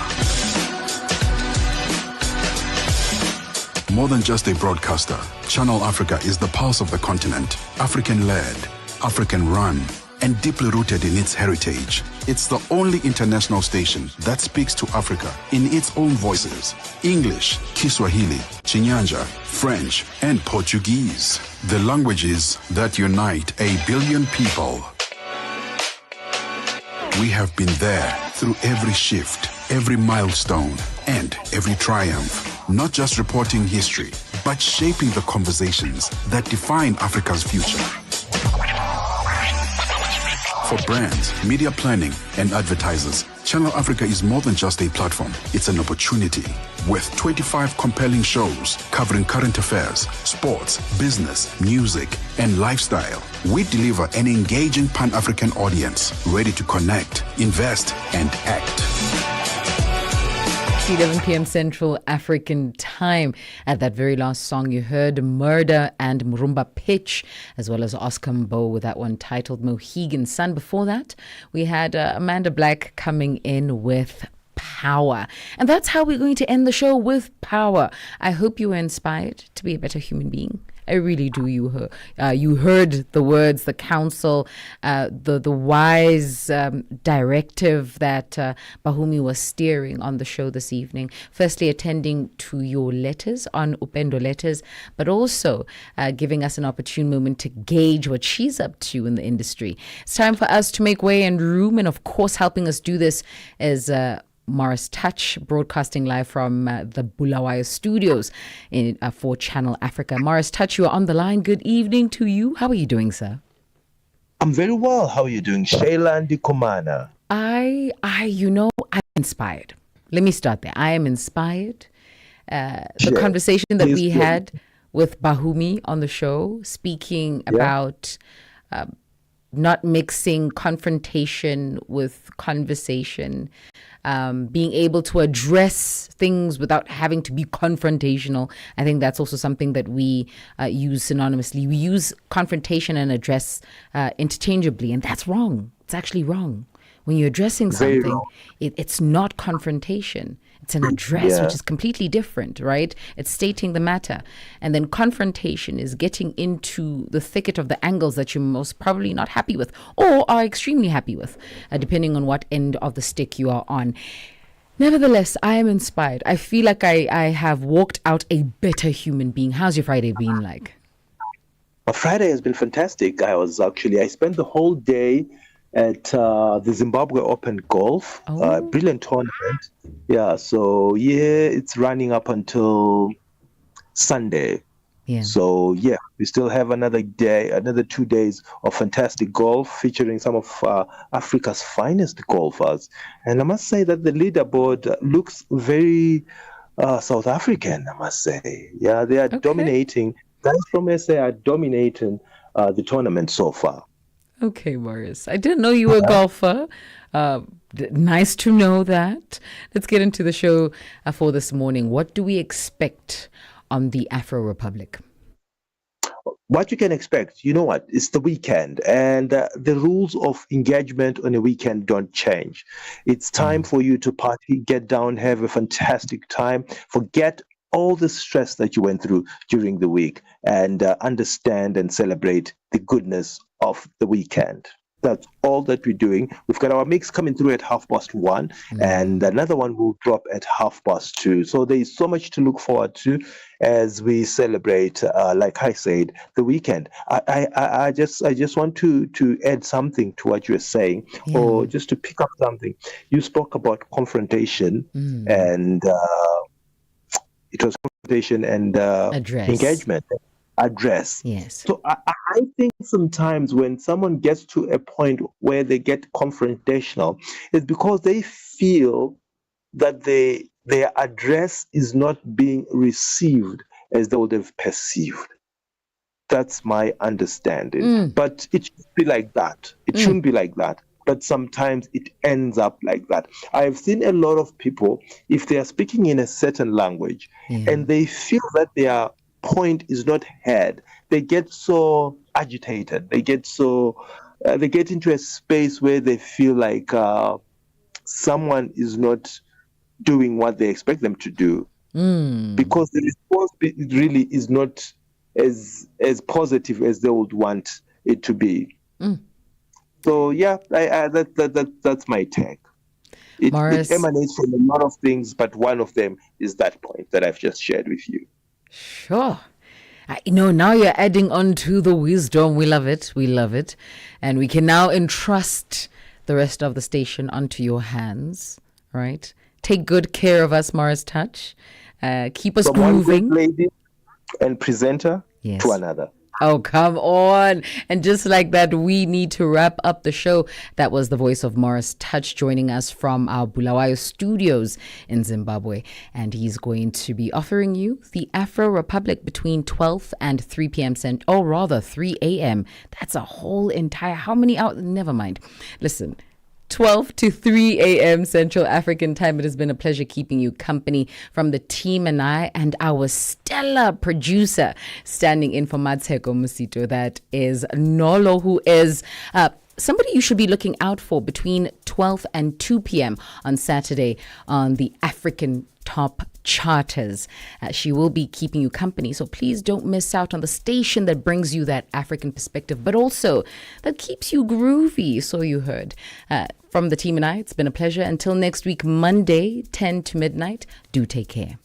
More than just a broadcaster, Channel Africa is the pulse of the continent, African-led, African-run, and deeply rooted in its heritage. It's the only international station that speaks to Africa in its own voices. English, Kiswahili, Chinyanja, French, and Portuguese. The languages that unite 1 billion people. We have been there through every shift, every milestone, and every triumph. Not just reporting history, but shaping the conversations that define Africa's future. For brands, media planning, and advertisers, Channel Africa is more than just a platform. It's an opportunity. With 25 compelling shows covering current affairs, sports, business, music, and lifestyle, we deliver an engaging Pan-African audience ready to connect, invest, and act. 11 p.m. Central African Time. At that very last song, you heard Murder and Murumba Pitch, as well as Oscar Mbo with that one titled Mohegan Sun. Before that, we had Amanda Black coming in with Power. And that's how we're going to end the show, with power. I hope you were inspired to be a better human being. I really do. You heard the words, the counsel, the wise directive that Bahumi was steering on the show this evening. Firstly, attending to your letters on Upendo Letters, but also giving us an opportune moment to gauge what she's up to in the industry. It's time for us to make way and room, and of course, helping us do this is Morris Touch, broadcasting live from the Bulawayo studios for Channel Africa. Morris Touch, you are on the line. Good evening to you. How are you doing, sir? I'm very well. How are you doing, Shayla and Dikomana? I'm inspired. Let me start there. I am inspired. The conversation that we had with Bahumi on the show, speaking about not mixing confrontation with conversation, being able to address things without having to be confrontational. I think that's also something that we use synonymously. We use confrontation and address interchangeably, and that's wrong. It's actually wrong. When you're addressing something, it's not confrontation. It's an address, which is completely different, right? It's stating the matter. And then confrontation is getting into the thicket of the angles that you're most probably not happy with or are extremely happy with, depending on what end of the stick you are on. Nevertheless, I am inspired. I feel like I have walked out a better human being. How's your Friday been like? Friday has been fantastic. I spent the whole day at the Zimbabwe Open Golf, brilliant tournament. It's running up until Sunday. So we still have another 2 days of fantastic golf featuring some of Africa's finest golfers. And I must say that the leaderboard looks very South African, I must say. Yeah, they are dominating. Guys from SA are dominating the tournament so far. Okay, Morris. I didn't know you were a golfer. Nice to know that. Let's get into the show for this morning. What do we expect on the Afro Republic? What you can expect, you know what, it's the weekend, and the rules of engagement on a weekend don't change. It's time for you to party, get down, have a fantastic time, forget all the stress that you went through during the week, and understand and celebrate the goodness of the weekend. That's all that we're doing. We've got our mix coming through at 1:30, and another one will drop at 2:30. So there is so much to look forward to as we celebrate, like I said, the weekend. I just want to add something to what you're saying, or just to pick up something. You spoke about confrontation, and it was confrontation and engagement. address. Yes. So I think sometimes when someone gets to a point where they get confrontational, it's because they feel that their address is not being received as they would have perceived. That's my understanding. But it should be like that. It shouldn't be like that. But sometimes it ends up like that. I've seen a lot of people, if they are speaking in a certain language and they feel that their point is not heard, they get so agitated. They get into a space where they feel like someone is not doing what they expect them to do, because the response really is not as positive as they would want it to be. So yeah, that's my take. It emanates from a lot of things, but one of them is that point that I've just shared with you. Sure. Now you're adding on to the wisdom. We love it. We love it. And we can now entrust the rest of the station onto your hands, right? Take good care of us, Morris Touch. Keep us grooving. One lady and presenter to another. Oh, come on. And just like that, we need to wrap up the show. That was the voice of Morris Touch joining us from our Bulawayo studios in Zimbabwe. And he's going to be offering you the Afro Republic between 12 and 3 p.m. 3 a.m. That's a whole entire, how many hours? Never mind. Listen. 12 to 3 a.m. Central African time. It has been a pleasure keeping you company from the team and I and our stellar producer standing in for Matsheko Musito. That is Nolo, who is somebody you should be looking out for between 12 and 2 p.m. on Saturday on the African Top Charters. She will be keeping you company, so please don't miss out on the station that brings you that African perspective, but also that keeps you groovy. So you heard. From the team and I, it's been a pleasure. Until next week, Monday, 10 to midnight, do take care.